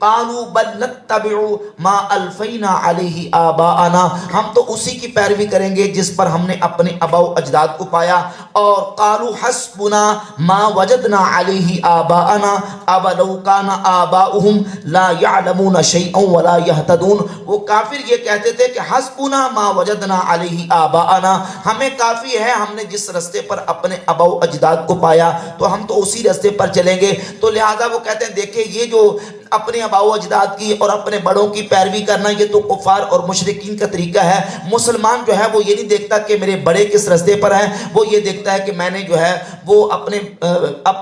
قالوا بل نتبع ما الفینا علیہ آباءنا، ہم تو اسی کی پیروی کریں گے جس پر ہم نے اپنے آباء و اجداد کو پایا. اور قالوا حسبنا ما وجدنا علیہ آباءنا اولو کان آباؤہم لا یعلمون شیئا ولا یہتدون. وہ کافر یہ کہتے تھے کہ حسبنا ما وجدنا علیہ آباءنا، ہمیں کافی ہے ہم نے جس رستے پر اپنے آباء و اجداد کو پایا تو ہم تو اسی رستے پر چلیں گے. تو لہذا وہ کہتے ہیں دیکھیں یہ جو اپنے آباء و اجداد کی اور اپنے بڑوں کی پیروی کرنا یہ تو کفار اور مشرکین کا طریقہ ہے. مسلمان جو ہے وہ یہ نہیں دیکھتا کہ میرے بڑے کس رستے پر ہیں، وہ یہ دیکھتا ہے کہ میں نے جو ہے وہ اپنے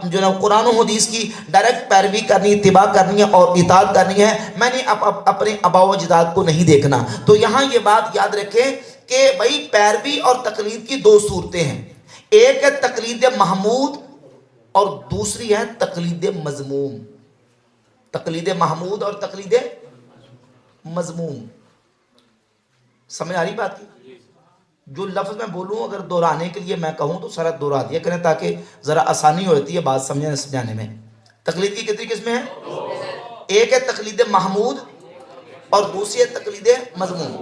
جو ہے قرآن و حدیث کی ڈائریکٹ پیروی کرنی، اتباع کرنی ہے اور اطاعت کرنی ہے. میں نے اپنے آباء و اجداد کو نہیں دیکھنا. تو یہاں یہ بات یاد رکھیں کہ بھئی پیروی اور تقلید کی دو صورتیں ہیں، ایک ہے تقلید محمود اور دوسری ہے تقلید مذموم. تقلید محمود اور تقلید مذموم. سمجھ آ رہی بات کی؟ جو لفظ میں بولوں اگر دہرانے کے لیے میں کہوں تو سارا دہرا دیا کریں تاکہ ذرا آسانی ہوتی ہے بات سمجھانے میں. تقلید کی کتنی قسمیں ہیں؟ ایک ہے تقلید محمود اور دوسری ہے تقلید مذموم.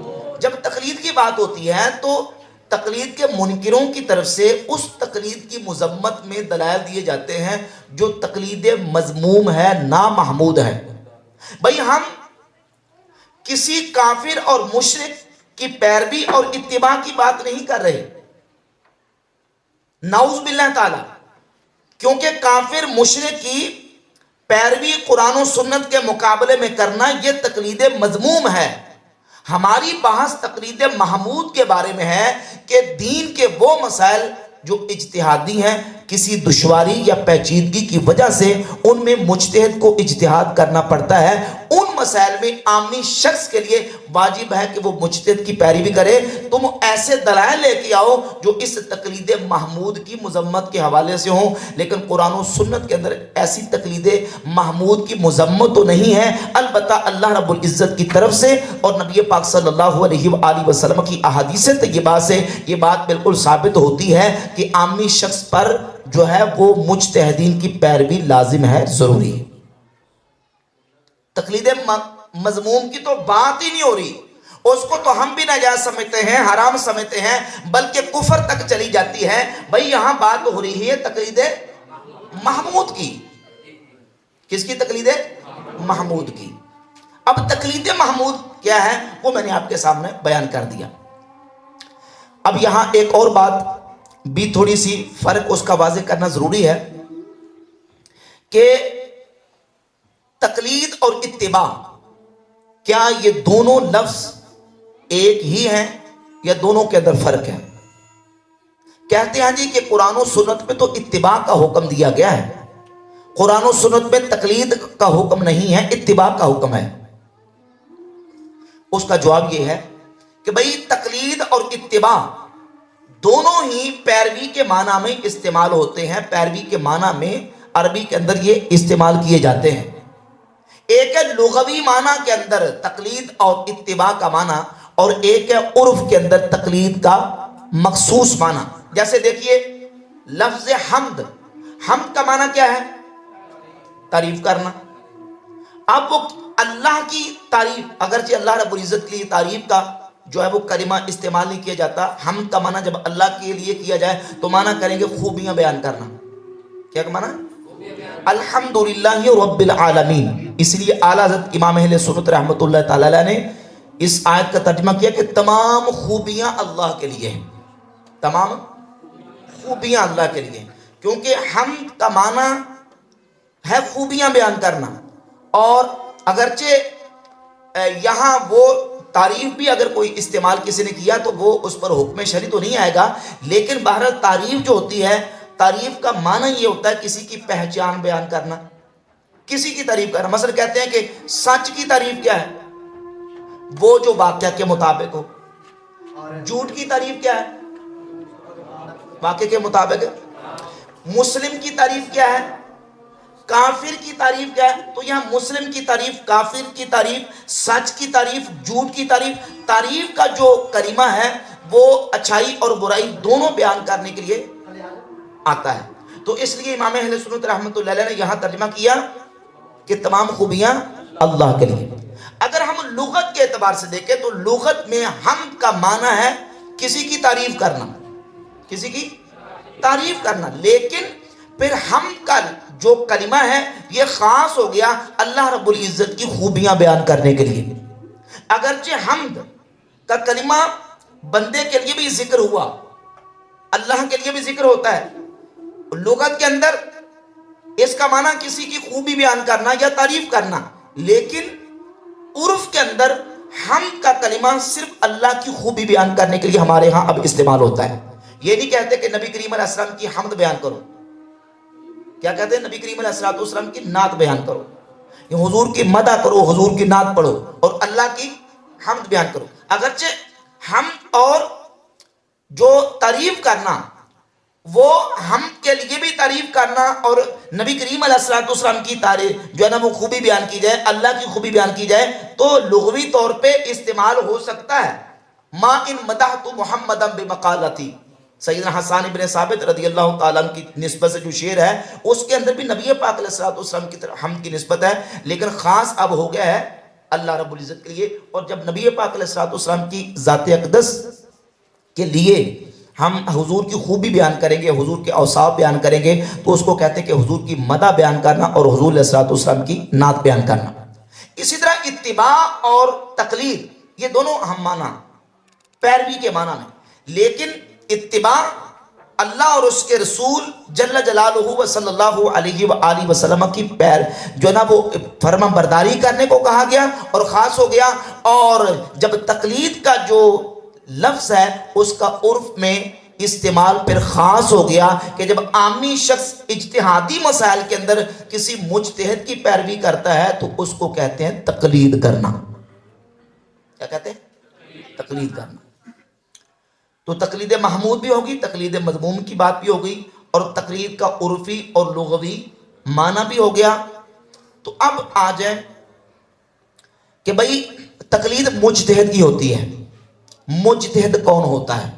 جب تقلید کی بات ہوتی ہے تو تقلید کے منکروں کی طرف سے اس تقلید کی مذمت میں دلائل دیے جاتے ہیں جو تقلید مذموم ہے، نامحمود ہے. بھئی ہم کسی کافر اور مشرک کی پیروی اور اتباع کی بات نہیں کر رہے، نعوذ باللہ تعالی، کیونکہ کافر مشرک کی پیروی قرآن و سنت کے مقابلے میں کرنا یہ تقلید مذموم ہے. ہماری بحث تقلید محمود کے بارے میں ہے کہ دین کے وہ مسائل جو اجتہادی ہیں، کسی دشواری یا پیچیدگی کی وجہ سے ان میں مجتہد کو اجتہاد کرنا پڑتا ہے، ان مسائل میں عامی شخص کے لیے واجب ہے کہ وہ مجتہد کی پیروی کرے. تم ایسے دلائل لے کے آؤ جو اس تقلید محمود کی مذمت کے حوالے سے ہوں، لیکن قرآن و سنت کے اندر ایسی تقلید محمود کی مذمت تو نہیں ہے. البتہ اللہ رب العزت کی طرف سے اور نبی پاک صلی اللہ علیہ وآلہ وسلم کی احادیث طیبہ سے یہ بات بالکل ثابت ہوتی ہے کہ عامی شخص پر جو ہے وہ مجتہدین کی پیروی لازم ہے، ضروری ہے. تقلید مذموم کی تو بات ہی نہیں ہو رہی، اس کو تو ہم بھی ناجائز سمجھتے ہیں، حرام سمجھتے ہیں، بلکہ کفر تک چلی جاتی ہے. بھئی یہاں بات ہو رہی ہے تقلید محمود کی. کس کی؟ تقلید محمود کی. اب تقلید محمود کیا ہے وہ میں نے آپ کے سامنے بیان کر دیا. اب یہاں ایک اور بات بھی تھوڑی سی فرق اس کا واضح کرنا ضروری ہے کہ تقلید اور اتباع کیا یہ دونوں لفظ ایک ہی ہیں یا دونوں کے اندر فرق ہے؟ کہتے ہیں جی کہ قرآن و سنت میں تو اتباع کا حکم دیا گیا ہے، قرآن و سنت میں تقلید کا حکم نہیں ہے، اتباع کا حکم ہے. اس کا جواب یہ ہے کہ بھئی تقلید اور اتباع دونوں ہی پیروی کے معنی میں استعمال ہوتے ہیں. پیروی کے معنی میں عربی کے اندر یہ استعمال کیے جاتے ہیں. ایک ہے لغوی معنی کے اندر تقلید اور اتباع کا معنی، اور ایک ہے عرف کے اندر تقلید کا مخصوص معنی. جیسے دیکھیے لفظ حمد، حمد کا معنی کیا ہے؟ تعریف کرنا. اب وہ اللہ کی تعریف، اگرچہ اللہ رب العزت کی تعریف کا جو ہے وہ کلمہ استعمال نہیں کیا جاتا، حمد کا معنی جب اللہ کے لیے کیا جائے تو معنی کریں گے خوبیاں بیان کرنا. کیا معنی؟ الحمدللہ رب العالمین. اس لیے اعلیٰ حضرت امام اہل سنت رحمۃ اللہ تعالی علیہ نے اس آیت کا ترجمہ کیا کہ تمام خوبیاں اللہ کے لیے ہیں، تمام خوبیاں اللہ کے لیے، کیونکہ حمد کا معنی ہے خوبیاں بیان کرنا. اور اگرچہ یہاں وہ تعریف بھی اگر کوئی استعمال کسی نے کیا تو وہ اس پر حکم شرعی تو نہیں آئے گا، لیکن بہرحال تعریف جو ہوتی ہے، تعریف کا معنی یہ ہوتا ہے کسی کی پہچان بیان کرنا، کسی کی تعریف کرنا. مثلا کہتے ہیں کہ سچ کی تعریف کیا ہے؟ وہ جو واقعہ کے مطابق ہو. جھوٹ کی تعریف کیا ہے؟ واقعے کے مطابق ہے. مسلم کی تعریف کیا ہے؟ کافر کی تعریف کیا ہے؟ تو یہاں مسلم کی تعریف، کافر کی تعریف، سچ کی تعریف، جھوٹ کی تعریف. تعریف کا جو کلمہ ہے وہ اچھائی اور برائی دونوں بیان کرنے کے لیے آتا ہے. تو اس لیے امام اہل سنت رحمۃ اللہ علیہ نے یہاں ترجمہ کیا کہ تمام خوبیاں اللہ کے لیے۔ اگر ہم لغت کے اعتبار سے دیکھیں تو لغت میں حمد کا معنی ہے کسی کی تعریف کرنا، کسی کی تعریف کرنا، لیکن پھر حمد کا جو کلمہ ہے یہ خاص ہو گیا اللہ رب العزت کی خوبیاں بیان کرنے کے لیے۔ اگرچہ حمد کا کلمہ بندے کے لیے بھی ذکر ہوا، اللہ کے لیے بھی ذکر ہوتا ہے، لغت کے اندر اس کا معنی کسی کی خوبی بیان کرنا یا تعریف کرنا، لیکن عرف کے اندر حمد کا کلمہ صرف اللہ کی خوبی بیان کرنے کے لیے ہمارے ہاں اب استعمال ہوتا ہے۔ یہ نہیں کہتے کہ نبی کریم علیہ السلام کی حمد بیان کرو، کیا کہتے ہیں؟ نبی کریم علیہ السلام کی نعت بیان کرو، یا حضور کی مدح کرو، حضور کی نعت پڑھو اور اللہ کی حمد بیان کرو۔ اگرچہ حمد اور جو تعریف کرنا، وہ حمد کے لیے بھی تعریف کرنا اور نبی کریم علیہ السلام کی تعریف جو ہے نا وہ خوبی بیان کی جائے، اللہ کی خوبی بیان کی جائے، تو لغوی طور پہ استعمال ہو سکتا ہے۔ ما ان مدحت محمدا بمقالتی، سیدنا حسان ابن ثابت رضی اللہ تعالیٰ عنہ کی نسبت سے جو شعر ہے اس کے اندر بھی نبی پاک علیہ السلام کی طرف حمد کی نسبت ہے، لیکن خاص اب ہو گیا ہے اللہ رب العزت کے لیے۔ اور جب نبی پاک علیہ السلام کی ذات اقدس کے لیے ہم حضور کی خوبی بیان کریں گے، حضور کے اوصاف بیان کریں گے، تو اس کو کہتے ہیں کہ حضور کی مدح بیان کرنا اور حضور علیہ السلام کی نعت بیان کرنا۔ اسی طرح اتباع اور تقلید یہ دونوں ہم معنی پیروی کے معنی میں، لیکن اتباع اللہ اور اس کے رسول جل جلالہ و صلی اللہ علیہ وآلہ وسلم کی جو ہے نا وہ فرما برداری کرنے کو کہا گیا اور خاص ہو گیا۔ اور جب تقلید کا جو لفظ ہے اس کا عرف میں استعمال پھر خاص ہو گیا کہ جب عامی شخص اجتہادی مسائل کے اندر کسی مجتہد کی پیروی کرتا ہے تو اس کو کہتے ہیں تقلید کرنا۔ کیا کہتے ہیں؟ تقلید کرنا۔ تو تقلید محمود بھی ہوگی، تقلید مذموم کی بات بھی ہوگی، اور تقلید کا عرفی اور لغوی معنی بھی ہو گیا۔ تو اب آ جائیں کہ بھئی تقلید مجتہد کی ہوتی ہے۔ مجتہد کون ہوتا ہے؟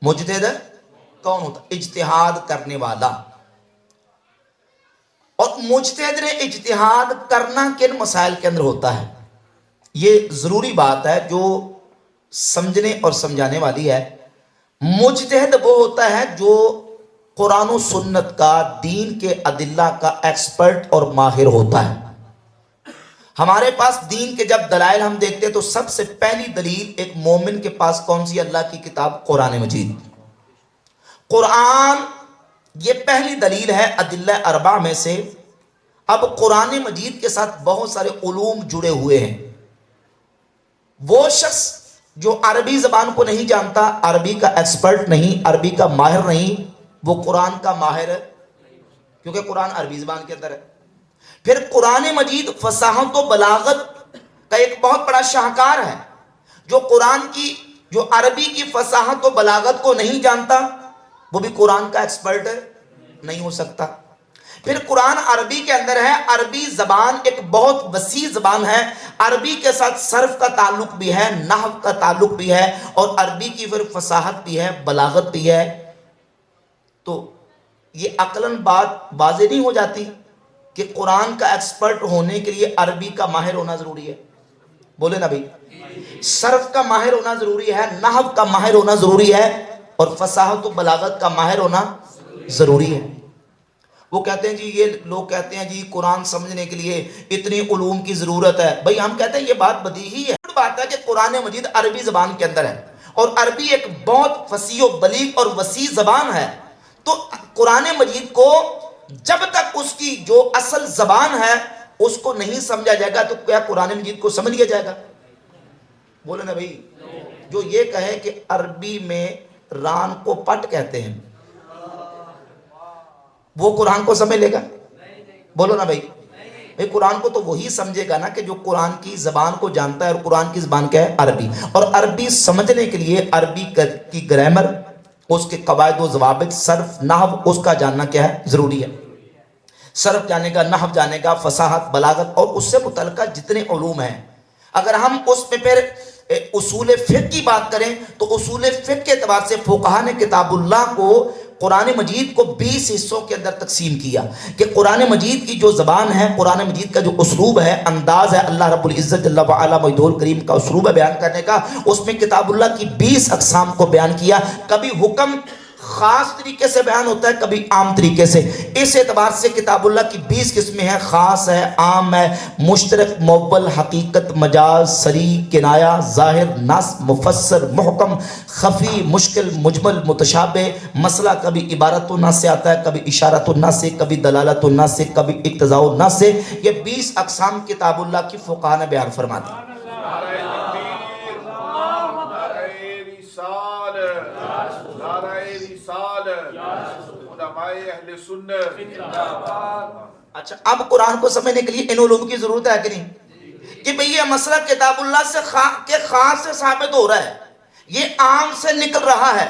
مجتہد کون ہوتا ہے؟ اجتہاد کرنے والا۔ اور مجتہد نے اجتہاد کرنا کن مسائل کے اندر ہوتا ہے؟ یہ ضروری بات ہے جو سمجھنے اور سمجھانے والی ہے۔ مجتہد وہ ہوتا ہے جو قرآن و سنت کا، دین کے ادلہ کا ایکسپرٹ اور ماہر ہوتا ہے۔ ہمارے پاس دین کے جب دلائل ہم دیکھتے تو سب سے پہلی دلیل ایک مومن کے پاس کون سی؟ اللہ کی کتاب قرآن مجید۔ قرآن یہ پہلی دلیل ہے ادلہ اربع میں سے۔ اب قرآن مجید کے ساتھ بہت سارے علوم جڑے ہوئے ہیں۔ وہ شخص جو عربی زبان کو نہیں جانتا، عربی کا ایکسپرٹ نہیں، عربی کا ماہر نہیں، وہ قرآن کا ماہر ہے، کیونکہ قرآن عربی زبان کے اندر ہے۔ پھر قرآن مجید فصاحت و بلاغت کا ایک بہت بڑا شاہکار ہے۔ جو قرآن کی جو عربی کی فصاحت و بلاغت کو نہیں جانتا وہ بھی قرآن کا ایکسپرٹ نہیں ہو سکتا۔ پھر قرآن عربی کے اندر ہے، عربی زبان ایک بہت وسیع زبان ہے، عربی کے ساتھ صرف کا تعلق بھی ہے، نحو کا تعلق بھی ہے، اور عربی کی پھر فصاحت بھی ہے، بلاغت بھی ہے۔ تو یہ عقلاً بات واضح نہیں ہو جاتی کہ قرآن کا ایکسپرٹ ہونے کے لیے عربی کا ماہر ہونا ضروری ہے؟ بولے نا بھائی، صرف کا ماہر ہونا ضروری ہے، نحو کا ماہر ہونا ضروری ہے، اور فصاحت و بلاغت کا ماہر ہونا ضروری ہے۔ وہ کہتے ہیں جی، یہ لوگ کہتے ہیں جی قرآن سمجھنے کے لیے اتنی علوم کی ضرورت ہے۔ بھائی ہم کہتے ہیں یہ بات بدیہی ہے۔ بات ہے کہ قرآن مجید عربی زبان کے اندر ہے، اور عربی ایک بہت فصیح و بلیغ اور وسیع زبان ہے۔ تو قرآن مجید کو جب تک اس کی جو اصل زبان ہے اس کو نہیں سمجھا جائے گا تو کیا قرآن مجید کو سمجھ لیا جائے گا؟ بولے نا بھائی، جو یہ کہے کہ عربی میں ران کو پٹ کہتے ہیں وہ قرآن کو سمجھ لے گا؟ بولو نا بھائی، قرآن کو تو وہی سمجھے گا نا کہ جو قرآن کی زبان کو جانتا ہے، اور قرآن کی زبان کیا ہے؟ عربی۔ اور عربی سمجھنے کے لیے عربی کی گرامر، اس کے قواعد و ضوابط، صرف نحو، اس کا جاننا کیا ہے؟ ضروری ہے۔ صرف جانے گا، نحو جانے گا، فصاحت، بلاغت اور اس سے متعلقہ جتنے علوم ہیں۔ اگر ہم اس میں پھر اصول فقہ کی بات کریں تو اصول فقہ کے اعتبار سے فقہا نے کتاب اللہ کو قرآن مجید کو 20 حصوں کے اندر تقسیم کیا کہ قرآن مجید کی جو زبان ہے، قرآن مجید کا جو اسلوب ہے، انداز ہے، اللہ رب العزت جل وعلا مجید الکریم کا اسلوب ہے بیان کرنے کا، اس میں کتاب اللہ کی 20 اقسام کو بیان کیا۔ کبھی حکم خاص طریقے سے بیان ہوتا ہے، کبھی عام طریقے سے۔ اس اعتبار سے کتاب اللہ کی 20 قسمیں ہیں، خاص ہے، عام ہے، مشترک، مول، حقیقت، مجاز، صریح، کنایہ، ظاہر، نص، مفسر، محکم، خفی، مشکل، مجمل، متشابہ۔ مسئلہ کبھی عبارت النص سے آتا ہے، کبھی اشارت النص سے، کبھی دلالت النص سے، کبھی اقتضاء النص سے۔ یہ 20 اقسام کتاب اللہ کی فقہاء نے بیان فرما دی۔ اچھا، اب قرآن کو سمجھنے کے لیے ان علوم کی ضرورت ہے کہ نہیں؟ کہ بھئی یہ مسئلہ کتاب اللہ سے خاص سے ثابت ہو رہا ہے، یہ عام سے نکل رہا ہے،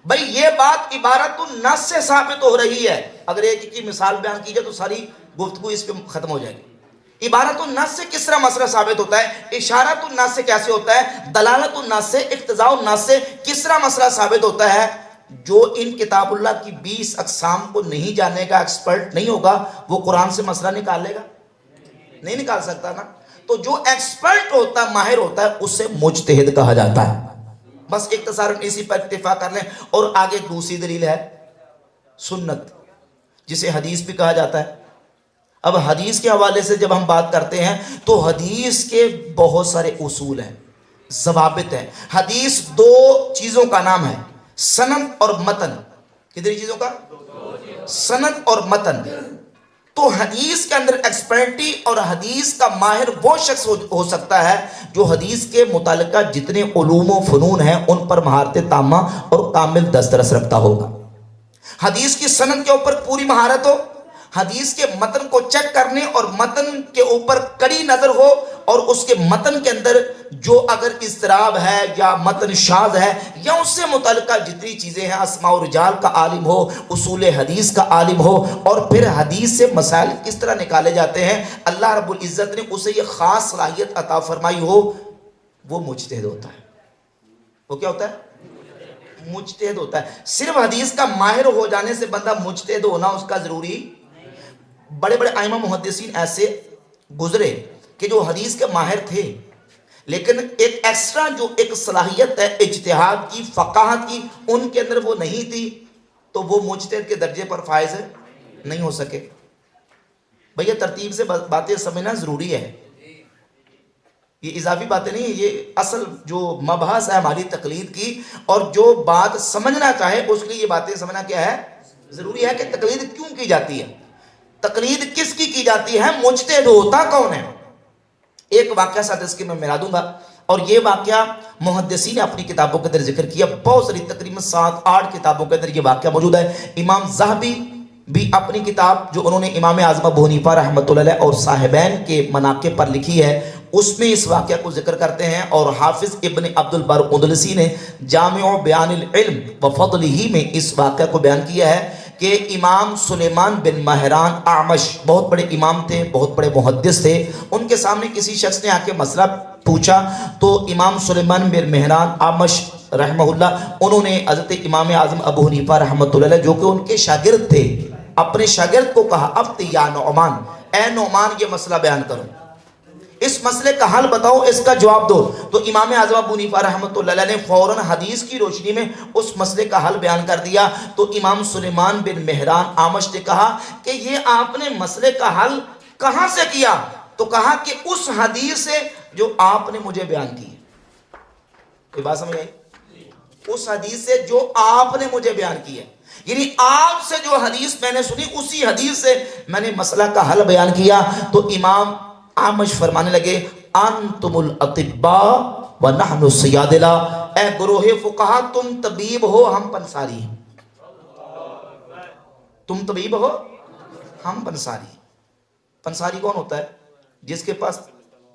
بھئی یہ بات عبارت النص سے ثابت ہو رہی ہے۔ اگر ایک کی مثال بیان کی جائے تو ساری گفتگو اس پہ ختم ہو جائے گی۔ عبارت النص سے کس طرح مسئلہ ثابت ہوتا ہے، اشارت النص سے کیسے ہوتا ہے، دلالت النص سے، اقتضاء النص سے کس طرح مسئلہ ثابت ہوتا ہے۔ جو ان کتاب اللہ کی 20 اقسام کو نہیں جاننے کا، ایکسپرٹ نہیں ہوگا، وہ قرآن سے مسئلہ نکال لے گا؟ نہیں نکال سکتا نا۔ تو جو ایکسپرٹ ہوتا ہے، ماہر ہوتا ہے، اس سے مجتہد کہا جاتا ہے۔ بس اختصاراً اسی پر اکتفا کر لیں۔ اور آگے دوسری دلیل ہے سنت، جسے حدیث بھی کہا جاتا ہے۔ اب حدیث کے حوالے سے جب ہم بات کرتے ہیں تو حدیث کے بہت سارے اصول ہیں، ضوابط ہیں۔ حدیث 2 چیزوں کا نام ہے، سند اور متن۔ کتنی چیزوں کا؟ سند اور متن۔ تو حدیث کے اندر ایکسپرٹی اور حدیث کا ماہر وہ شخص ہو سکتا ہے جو حدیث کے متعلقہ جتنے علوم و فنون ہیں ان پر مہارت تامہ اور کامل دسترس رکھتا ہوگا۔ حدیث کی سند کے اوپر پوری مہارت ہو، حدیث کے متن کو چیک کرنے اور متن کے اوپر کڑی نظر ہو، اور اس کے متن کے اندر جو اگر اضطراب ہے یا متن شاذ ہے یا اس سے متعلقہ جتنی چیزیں ہیں، اسماء و رجال کا عالم ہو، اصول حدیث کا عالم ہو، اور پھر حدیث سے مسائل کس طرح نکالے جاتے ہیں، اللہ رب العزت نے اسے یہ خاص صلاحیت عطا فرمائی ہو، وہ مجتہد ہوتا ہے۔ وہ کیا ہوتا ہے؟ مجتہد ہوتا ہے۔ صرف حدیث کا ماہر ہو جانے سے بندہ مجتہد ہونا اس کا ضروری۔ بڑے بڑے ائمہ محدثین ایسے گزرے کہ جو حدیث کے ماہر تھے، لیکن ایک ایکسٹرا جو ایک صلاحیت ہے اجتہاد کی، فقاہت کی، ان کے اندر وہ نہیں تھی، تو وہ مجتہد کے درجے پر فائز نہیں ہو سکے۔ بھئی یہ ترتیب سے باتیں سمجھنا ضروری ہے، یہ اضافی باتیں نہیں، یہ اصل جو مبحث ہے ہماری تقلید کی، اور جو بات سمجھنا چاہے اس کے لیے یہ باتیں سمجھنا کیا ہے، ضروری ہے کہ تقلید کیوں کی جاتی ہے، تقلید کس کی جاتی ہے، مجتہد ہوتا کون ہے۔ ایک واقعہ ساتھ اس کے میں ملا دوں گا، اور یہ واقعہ محدثین نے اپنی کتابوں کے اندر ذکر کیا، بہت ساری تقریباً 7-8 کتابوں کے اندر یہ واقعہ موجود ہے۔ امام ذہبی بھی اپنی کتاب جو انہوں نے امام اعظم ابو حنیفہ رحمۃ اللہ علیہ اور صاحبین کے مناقب پر لکھی ہے، اس میں اس واقعہ کو ذکر کرتے ہیں، اور حافظ ابن عبد البر اندلسی نے جامع بیان العلم وفضلہ میں اس واقعہ کو بیان کیا ہے کہ امام سلیمان بن مہران اعمش بہت بڑے امام تھے، بہت بڑے محدث تھے، ان کے سامنے کسی شخص نے آ کے مسئلہ پوچھا، تو امام سلیمان بن مہران اعمش رحمہ اللہ انہوں نے حضرت امام اعظم ابو حنیفہ رحمۃ اللہ علیہ جو کہ ان کے شاگرد تھے، اپنے شاگرد کو کہا، اب یا نعمان، اے نعمان یہ مسئلہ بیان کرو، اس مسئلے کا حل بتاؤ، اس کا جواب دو۔ تو امام اعظم ابو حنیفہ رحمۃ اللہ علیہ نے فوراً حدیث کی روشنی میں اس مسئلے کا حل بیان کر دیا۔ تو امام سلیمان بن مہران اعمش نے کہا کہ یہ آپ نے مسئلے کا حل کہاں سے کیا؟ تو کہا کہ اس حدیث سے جو آپ نے مجھے بیان کی۔ کوئی بات سمجھ آئی؟ اس حدیث سے جو آپ نے مجھے بیان کی ہے، یعنی آپ سے جو حدیث میں نے سنی اسی حدیث سے میں نے مسئلہ کا حل بیان کیا۔ تو امام اعمش فرمانے لگے، انتم الاطباء ونحن الصیادلہ، اے گروہ فقہا تم طبیب ہو، ہم پنساری ہیں۔ تم طبیب ہو، ہم پنساری ہیں۔ پنساری کون ہوتا ہے؟ جس کے پاس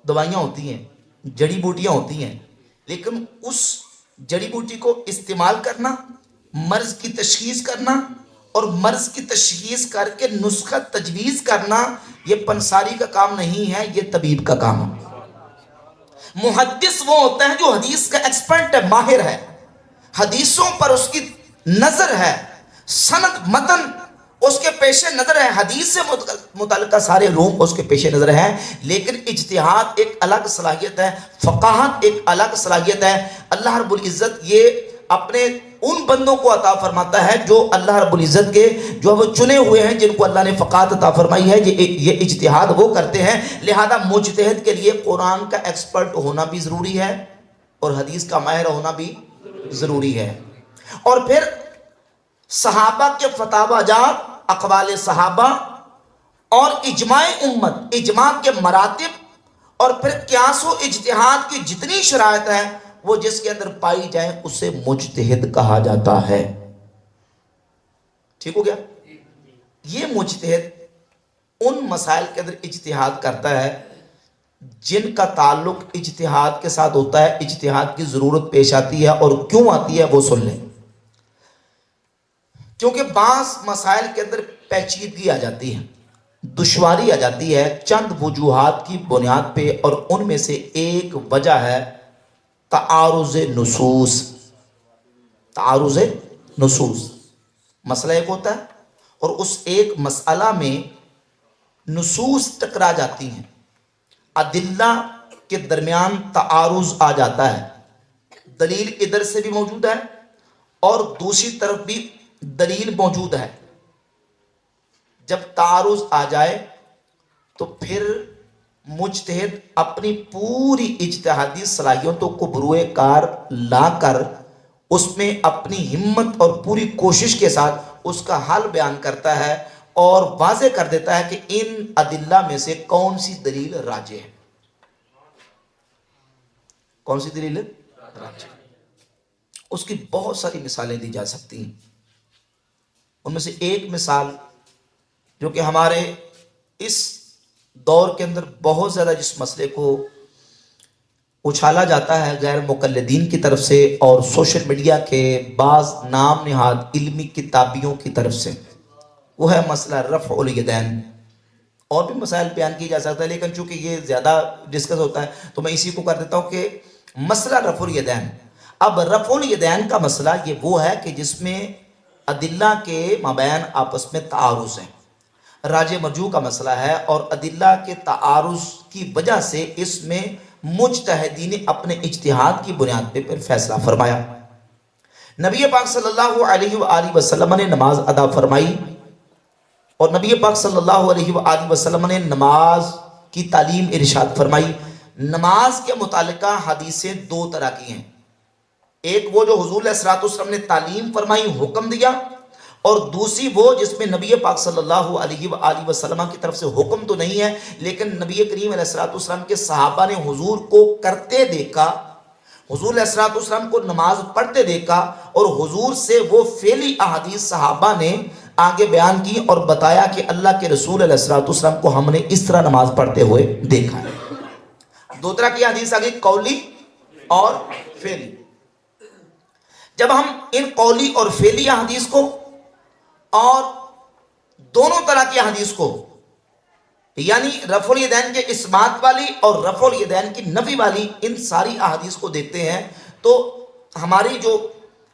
دوائیاں ہوتی ہیں، جڑی بوٹیاں ہوتی ہیں، لیکن اس جڑی بوٹی کو استعمال کرنا، مرض کی تشخیص کرنا اور مرض کی تشخیص کر کے نسخہ تجویز کرنا، یہ پنساری کا کام نہیں ہے، یہ طبیب کا کام ہے۔ محدث وہ ہوتا ہے جو حدیث کا ایکسپرٹ ہے، ماہر ہے، حدیثوں پر اس کی نظر ہے، سند متن اس کے پیش نظر ہے، حدیث سے متعلقہ سارے علوم اس کے پیش نظر ہیں، لیکن اجتہاد ایک الگ صلاحیت ہے، فقاہت ایک الگ صلاحیت ہے۔ اللہ رب العزت یہ اپنے ان بندوں کو عطا فرماتا ہے جو اللہ رب العزت کے جو وہ چنے ہوئے ہیں، جن کو اللہ نے فقاہت عطا فرمائی ہے، یہ اجتہاد وہ کرتے ہیں۔ لہذا مجتہد کے لیے قرآن کا ایکسپرٹ ہونا بھی ضروری ہے اور حدیث کا ماہر ہونا بھی ضروری ہے۔ اور پھر صحابہ کے فتاوی جات، اقوال صحابہ اور اجماع امت، اجماع کے مراتب، اور پھر قیاس و اجتہاد کی جتنی شرائط ہیں وہ جس کے اندر پائی جائیں اسے مجتہد کہا جاتا ہے۔ ٹھیک ہو گیا؟ یہ مجتہد ان مسائل کے اندر اجتہاد کرتا ہے جن کا تعلق اجتہاد کے ساتھ ہوتا ہے، اجتہاد کی ضرورت پیش آتی ہے، اور کیوں آتی ہے وہ سن لیں۔ کیونکہ بعض مسائل کے اندر پیچیدگی آ جاتی ہے، دشواری آ جاتی ہے چند وجوہات کی بنیاد پہ، اور ان میں سے ایک وجہ ہے تعارض نصوص۔ تعارض نصوص مسئلہ ایک ہوتا ہے اور اس ایک مسئلہ میں نصوص ٹکرا جاتی ہیں، ادلہ کے درمیان تعارض آ جاتا ہے، دلیل ادھر سے بھی موجود ہے اور دوسری طرف بھی دلیل موجود ہے۔ جب تعارض آ جائے تو پھر مجتہد اپنی پوری اجتہادی صلاحیتوں کو بروئے کار لا کر اس میں اپنی ہمت اور پوری کوشش کے ساتھ اس کا حل بیان کرتا ہے اور واضح کر دیتا ہے کہ ان ادلہ میں سے کون سی دلیل راجح ہے، کون سی دلیل راجح۔ اس کی بہت ساری مثالیں دی جا سکتی ہیں، ان میں سے ایک مثال جو کہ ہمارے اس دور کے اندر بہت زیادہ جس مسئلے کو اچھالا جاتا ہے غیر مقلدین کی طرف سے اور سوشل میڈیا کے بعض نام نہاد علمی کتابیوں کی طرف سے، وہ ہے مسئلہ رفع الیدین۔ اور بھی مسائل بیان کی جا سکتا ہے لیکن چونکہ یہ زیادہ ڈسکس ہوتا ہے تو میں اسی کو کر دیتا ہوں کہ مسئلہ رفع الیدین۔ اب رفع الیدین کا مسئلہ یہ وہ ہے کہ جس میں ادلہ کے مابین آپس میں تعارض ہے، راجح مرجوح کا مسئلہ ہے، اور ادلہ کے تعارض کی وجہ سے اس میں مجتہدین نے اپنے اجتہاد کی بنیاد پہ پھر فیصلہ فرمایا۔ نبی پاک صلی اللہ علیہ وآلہ وسلم نے نماز ادا فرمائی، اور نبی پاک صلی اللہ علیہ وآلہ وسلم نے نماز کی تعلیم ارشاد فرمائی۔ نماز کے متعلقہ حدیثیں دو طرح کی ہیں، ایک وہ جو حضور علیہ السلام نے تعلیم فرمائی، حکم دیا، اور دوسری وہ جس میں نبی پاک صلی اللہ علیہ وآلہ وسلم کی طرف سے حکم تو نہیں ہے لیکن نبی کریم علیہ السلام کے صحابہ نے حضور کو کرتے دیکھا، حضور علیہ السلام کو نماز پڑھتے دیکھا، اور حضور سے وہ فعلی احادیث صحابہ نے آگے بیان کی اور بتایا کہ اللہ کے رسول علیہ السلام کو ہم نے اس طرح نماز پڑھتے ہوئے دیکھا ہے۔ دو طرح کی حدیث آگئی، قولی اور فعلی۔ جب ہم ان قولی اور فعلی حدیث کو اور دونوں طرح کی حدیث کو، یعنی رفع الیدین کے اثبات والی اور رفع الیدین کی نفی والی، ان ساری احادیث کو دیکھتے ہیں تو ہماری جو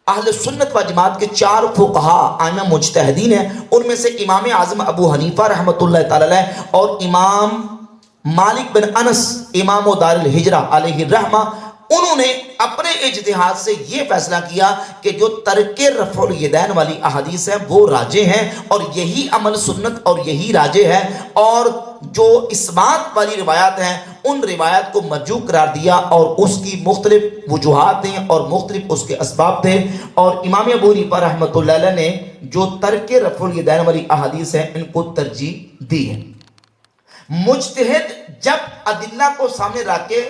اہل سنت و جماعت کے چار فقہا ائمہ مجتہدین ہیں، ان میں سے امام اعظم ابو حنیفہ رحمۃ اللہ تعالی علیہ اور امام مالک بن انس امام دار الہجرہ علیہ الرحمہ، انہوں نے اپنے اجتہاد سے یہ فیصلہ کیا کہ جو ترک رفع الیدین والی احادیث ہیں وہ راجح ہیں اور یہی عمل سنت اور یہی راجح ہے، اور جو اثبات والی روایات ہیں ان روایات کو مرجوح قرار دیا، اور اس کی مختلف وجوہات ہیں اور مختلف اس کے اسباب تھے، اور امام ابو حنیفہ رحمۃ اللہ علیہ نے جو ترک رفع الیدین والی احادیث ہیں ان کو ترجیح دی ہے۔ مجتہد جب ادلہ کو سامنے رکھ کے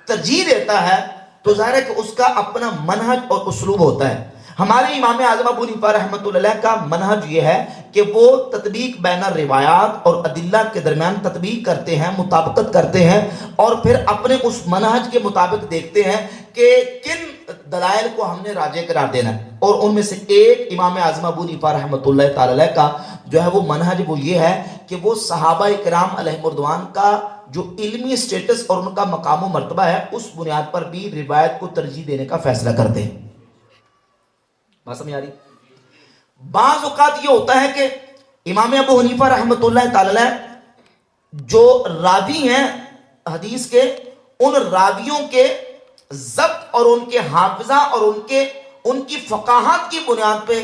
ترجیح دیتا ہے تو ظاہر ہے کہ اس کا اپنا منہج اور اسلوب ہوتا ہے۔ ہمارے امام اعظم ابو حنیفہ رحمۃ اللہ علیہ کا منہج یہ ہے کہ وہ تطبیق بین الروایات اور ادلہ کے درمیان تطبیق کرتے ہیں، مطابقت کرتے ہیں، اور پھر اپنے اس منہج کے مطابق دیکھتے ہیں کہ کن دلائل کو ہم نے راجح قرار دینا ہے، اور ان میں سے ایک امام اعظم ابو حنیفہ رحمۃ اللہ تعالی علیہ کا جو ہے وہ منہج وہ یہ ہے کہ وہ صحابہ کرام علیہم رضوان کا جو علمی سٹیٹس اور ان کا مقام و مرتبہ ہے اس بنیاد پر بھی روایت کو ترجیح دینے کا فیصلہ کرتے ہیں۔ بات سمجھ آ رہی؟ بعض اوقات یہ ہوتا ہے کہ امام ابو حنیفہ رحمۃ اللہ تعالی علیہ جو راوی ہیں حدیث کے، ان راویوں کے ضبط اور ان کے حافظہ اور ان کی فقاہت کی بنیاد پہ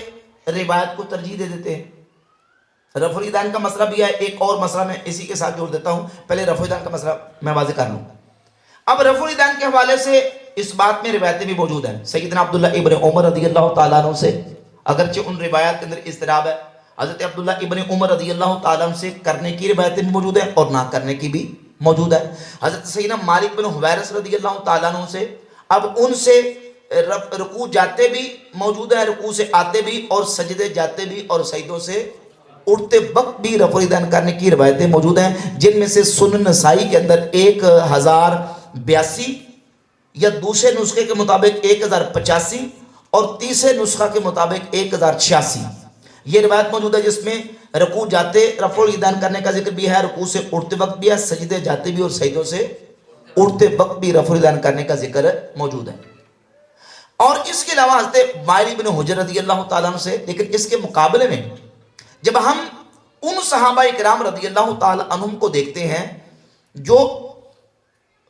روایت کو ترجیح دے دیتے ہیں۔ رفع الیدین کا مسئلہ بھی ہے، ایک اور مسئلہ میں اسی کے ساتھ جوڑ دیتا ہوں، پہلے رفع الیدین کا مسئلہ میں واضح کر لوں۔ اب رفع الیدین کے حوالے سے اس بات میں روایتیں بھی موجود ہیں سیدنا عبداللہ ابن عمر رضی اللہ تعالیٰ عنہ سے، اگرچہ ان روایات کے اندر اضطراب ہے۔ حضرت عبداللہ ابن عمر رضی اللہ تعالیٰ عنہ سے کرنے کی روایتیں بھی موجود ہیں اور نہ کرنے کی بھی موجود ہے۔ حضرت سیدنا مالک بن حویرث رضی اللہ تعالیٰ عنہ سے، اب ان سے رکوع جاتے بھی موجود ہے، رکوع سے آتے بھی اور سجدے جاتے بھی اور سجدوں سے اٹھتے وقت بھی رفع الیدین کرنے کی روایتیں موجود ہیں، جن میں سے سنن نسائی کے اندر 1082 یا دوسرے نسخے کے مطابق 1085 اور تیسرے نسخہ کے مطابق 1086 یہ روایت موجود ہے، جس میں رکوع جاتے رفع الیدین کرنے کا ذکر بھی ہے، رکوع سے اٹھتے وقت بھی ہے، سجدے جاتے بھی اور سجدوں سے اٹھتے وقت بھی رفع الیدین کرنے کا ذکر موجود ہے۔ اور اس کے علاوہ حضرت وائل بن حجر رضی اللہ تعالیٰ عنہ سے، لیکن اس کے مقابلے میں جب ہم ان صحابہ کرام رضی اللہ تعالیٰ عنہم کو دیکھتے ہیں جو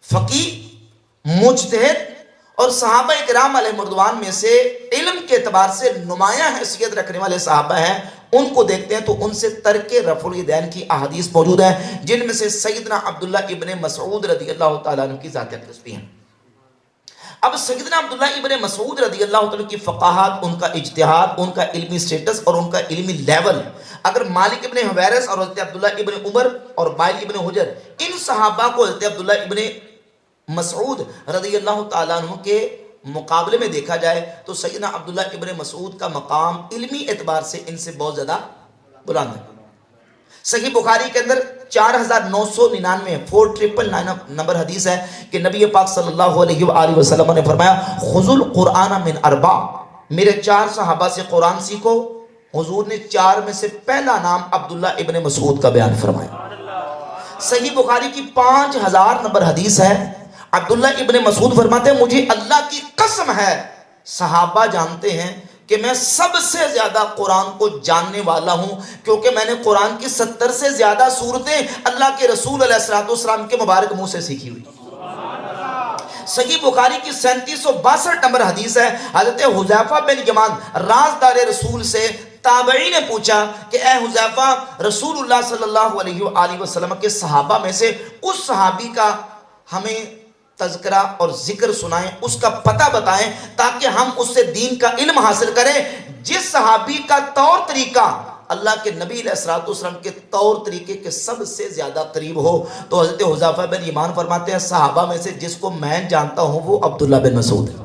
فقیہ، مجتہد اور صحابہ کرام علیہ رضوان میں سے علم کے اعتبار سے نمایاں حیثیت رکھنے والے صحابہ ہیں، ان کو دیکھتے ہیں تو ان سے ترک رفع الیدین کی احادیث موجود ہیں، جن میں سے سیدنا عبداللہ ابن مسعود رضی اللہ تعالیٰ عنہ کی ذات اقدس بھی ہیں۔ اب سیدنا عبداللہ ابن مسعود رضی اللہ تعالیٰ کی فقاہت، ان کا اجتہاد، ان کا علمی سٹیٹس اور ان کا علمی لیول، اگر مالک ابن حویرث اور حضرت عبداللہ ابن عمر اور وائل ابن حجر ان صحابہ کو حضرت عبداللہ ابن مسعود رضی اللہ تعالیٰ عنہ کے مقابلے میں دیکھا جائے تو سیدنا عبداللہ ابن مسعود کا مقام علمی اعتبار سے ان سے بہت زیادہ بلند ہے۔ صحیح بخاری کے اندر 4999 4999 نمبر حدیث ہے کہ نبی پاک صلی اللہ علیہ وآلہ وسلم نے فرمایا خذوا القرآن من اربع، میرے 4 صحابہ سے قرآن سیکھو۔ حضور نے 4 میں سے پہلا نام عبداللہ ابن مسعود کا بیان فرمایا۔ صحیح بخاری کی 5000 نمبر حدیث ہے، عبداللہ ابن مسعود فرماتے ہیں مجھے اللہ کی قسم ہے صحابہ جانتے ہیں کہ میں سب سے زیادہ قرآن کو جاننے والا ہوں، کیونکہ میں نے قرآن کی 70 سے زیادہ سورتیں اللہ کے رسول علیہ السلام کے مبارک منہ سے سیکھی ہوئی۔ صحیح بخاری کی 3762 نمبر حدیث ہے، حضرت حذیفہ بن یمان رازدار رسول سے تابعی نے پوچھا کہ اے حذیفہ، رسول اللہ صلی اللہ علیہ وآلہ وسلم کے صحابہ میں سے اس صحابی کا ہمیں تذکرہ اور ذکر سنائیں، اس کا پتہ بتائیں تاکہ ہم اس سے دین کا علم حاصل کریں جس صحابی کا طور طریقہ اللہ کے نبی علیہ السلام کے طور طریقے کے سب سے زیادہ قریب ہو۔ تو حضرت حذیفہ بن یمان فرماتے ہیں صحابہ میں سے جس کو میں جانتا ہوں وہ عبداللہ بن مسعود ہے۔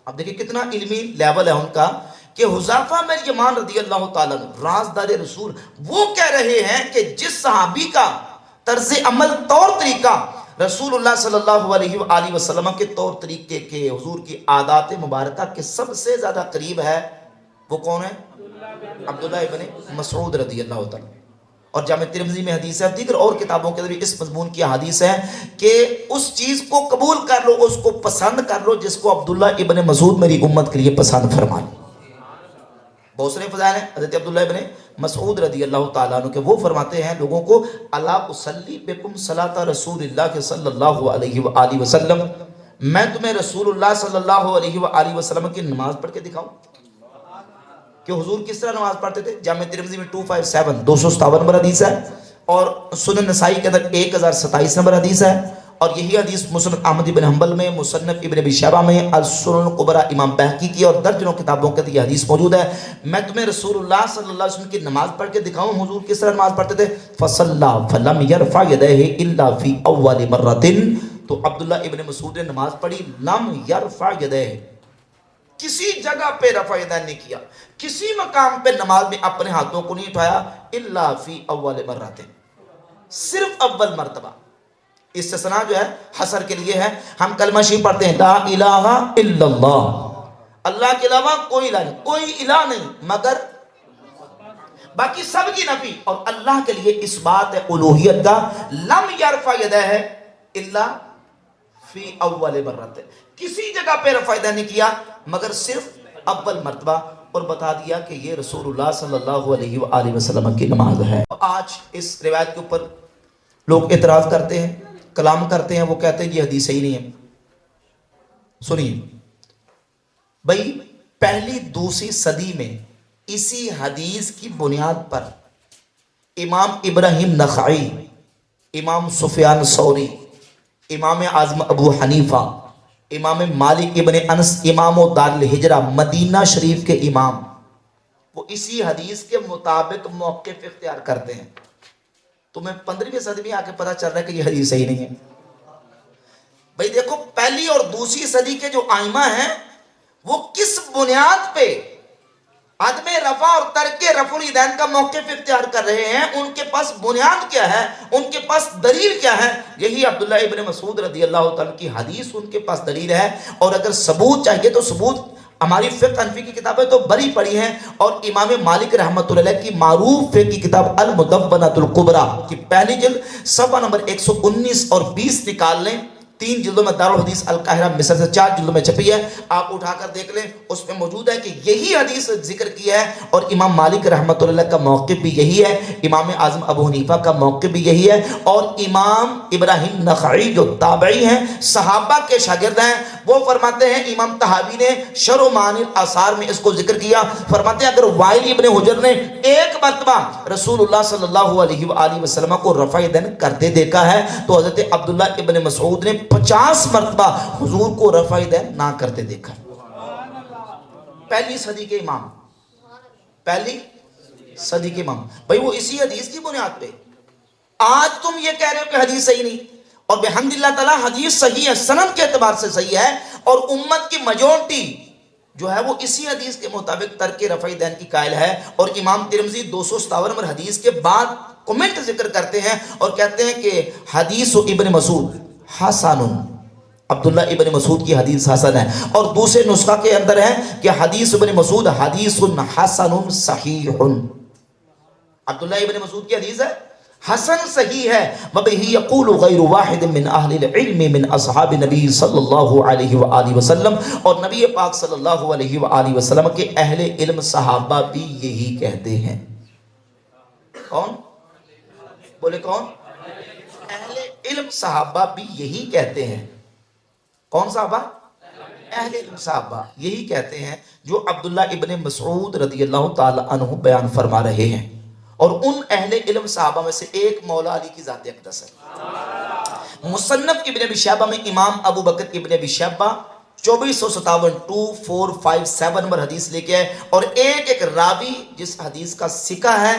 اب دیکھیں کتنا علمی لیول ہے ان کا کہ حذیفہ بن یمان رضی اللہ تعالیٰ عنہ رازدار رسول وہ کہہ رہے ہیں کہ جس صحابی کا طرز عمل طور طریقہ رسول اللہ صلی اللہ علیہ وآلہ وسلم کے طور طریقے کے، حضور کی عادات مبارکہ کے سب سے زیادہ قریب ہے، وہ کون ہے؟ عبداللہ ابن مسعود رضی اللہ تعالیٰ۔ اور جامع ترمذی میں حدیث ہے، دیگر اور کتابوں کے اندر بھی اس مضمون کی حدیث ہے کہ اس چیز کو قبول کر لو، اس کو پسند کر لو جس کو عبداللہ ابن مسعود میری امت کے لیے پسند فرمائے۔ بہت سارے فضائل ہیں حضرت عبداللہ ابن مسعود رضی اللہ تعالیٰ عنہ کے، وہ فرماتے ہیں لوگوں کو الا اصلی بکم صلاۃ رسول اللہ کے صلی اللہ علیہ وآلہ وسلم، میں تمہیں رسول اللہ صلی اللہ علیہ وآلہ وسلم کی نماز پڑھ کے دکھاؤں کہ حضور کس طرح نماز پڑھتے تھے۔ جامع ترمذی میں 257 نمبر حدیث ہے اور سنن نسائی کے اندر 1027 نمبر حدیث ہے، اور یہی حدیث مسند احمد بن حنبل میں، مصنف ابن ابی شیبہ میں، السنن الکبریٰ امام بہقی کی اور درجنوں کتابوں کے اندر یہ حدیث موجود ہے۔ میں تمہیں رسول اللہ صلی اللہ علیہ وسلم کی نماز پڑھ کے دکھاؤں حضور کس طرح نماز پڑھتے تھے۔ فصلی فلم یرفع یدیہ الا فی اول مرۃ، تو عبداللہ ابن مسعود نے نماز پڑھی، لم یرفع یدیہ، کسی جگہ پہ رفع یدین نہیں کیا، کسی مقام پہ نماز میں اپنے ہاتھوں کو نہیں اٹھایا، الا فی اول مرۃ، صرف اول مرتبہ۔ استثناء جو ہے حصر کے لیے ہے، ہم کلمہ شریف پڑھتے ہیں لا الہ الا اللہ، اللہ کے علاوہ کوئی الہ نہیں، کوئی الہ نہیں مگر، باقی سب کی نفی، اور اللہ کے لیے اس بات ہے الوہیت کا، لم یرفع یدیہ الا فی اول مرۃ، کسی جگہ پہ رفع یدین نہیں کیا مگر صرف اول مرتبہ اور بتا دیا کہ یہ رسول اللہ صلی اللہ علیہ وآلہ وسلم کی نماز ہے۔ آج اس روایت کے اوپر لوگ اعتراض کرتے ہیں، کلام کرتے ہیں، وہ کہتے ہیں یہ حدیث صحیح نہیں ہے۔ سنیے بھائی، پہلی دوسری صدی میں اسی حدیث کی بنیاد پر امام ابراہیم نخعی، امام سفیان ثوری، امام اعظم ابو حنیفہ، امام مالک ابن انس، امام و دار الہجرہ مدینہ شریف کے امام، وہ اسی حدیث کے مطابق موقف اختیار کرتے ہیں۔ تمہیں 15ویں صدی میں آ کے پتہ چل رہا ہے کہ یہ حدیث صحیح نہیں ہے۔ بھائی دیکھو، پہلی اور دوسری صدی کے جو ائمہ ہیں وہ کس بنیاد پہ عدم رفع اور ترک رفع الیدین کا موقف اختیار کر رہے ہیں؟ ان کے پاس بنیاد کیا ہے؟ ان کے پاس دلیل کیا ہے؟ یہی عبداللہ ابن مسعود رضی اللہ تعالیٰ کی حدیث ان کے پاس دلیل ہے۔ اور اگر ثبوت چاہیے تو ثبوت ہماری فقہ حنفی کی کتابیں تو بڑی پڑی ہیں، اور امام مالک رحمۃ اللہ علیہ کی معروف فقہ کی کتاب المدونۃ الکبریٰ کی پہلی جلد صفحہ نمبر 119 اور 20 نکال لیں، 3 جلدوں میں دارالحدیث القاہرہ مصر سے 4 جلدوں میں چھپی ہے، آپ اٹھا کر دیکھ لیں، اس میں موجود ہے کہ یہی حدیث ذکر کی ہے، اور امام مالک رحمۃ اللہ کا موقف بھی یہی ہے، امام اعظم ابو حنیفہ کا موقف بھی یہی ہے، اور امام ابراہیم نخعی جو تابعی ہیں، صحابہ کے شاگرد ہیں، وہ فرماتے ہیں، امام طحاوی نے شرح معانی الاثار میں اس کو ذکر کیا، فرماتے ہیں اگر وائل ابن حجر نے ایک مرتبہ رسول اللہ صلی اللہ علیہ وآلہ وسلم کو رفع یدین کرتے دیکھا ہے تو حضرت عبداللہ ابن مسعود نے 50 مرتبہ حضور کو رفع یدین نہ کرتے دیکھا۔ پہلی صدی کے امام، پہلی صدی کے امام، بھئی وہ اسی حدیث کی بنیاد پہ۔ آج تم یہ کہہ رہے ہو کہ حدیث صحیح نہیں، اور بحمداللہ تعالی حدیث صحیح ہے، سند کے اعتبار سے صحیح ہے، اور امت کی میجورٹی جو ہے وہ اسی حدیث کے مطابق ترک رفع یدین کی قائل ہے۔ اور امام ترمذی 257 نمبر حدیث کے بعد کمنٹ ذکر کرتے ہیں اور کہتے ہیں کہ حدیث ابن مسعود حسن، عبداللہ ابن مسعود کی حدیث حسن ہے، اور دوسرے نسخہ کے اندر ہے کہ حدیث ابن مسعود حدیث حسن صحیح، عبداللہ ابن مسعود کی حدیث ہے حسن صحیح ہے، وبہ یقول غیر واحد من اہل العلم من اصحاب نبی صلی اللہ علیہ وآلہ وسلم، اور نبی پاک صلی اللہ علیہ وآلہ وسلم کے اہل علم صحابہ بھی یہی کہتے ہیں۔ کون بولے؟ کون؟ اہل علم صحابہ بھی یہی کہتے ہیں۔ کون صحابہ؟ اہل علم صحابہ یہی کہتے ہیں جو عبداللہ ابن مسعود رضی اللہ تعالی عنہ بیان فرما رہے ہیں، اور ان اہل علم صحابہ میں سے ایک مولا علی کی ذات اقدس ہے۔ مصنف ابن ابی شیبہ میں امام ابو بکر ابن ابی شیبہ 2457 2457 نمبر حدیث لے کے آئے، اور ایک ایک راوی جس حدیث کا ثقہ ہے،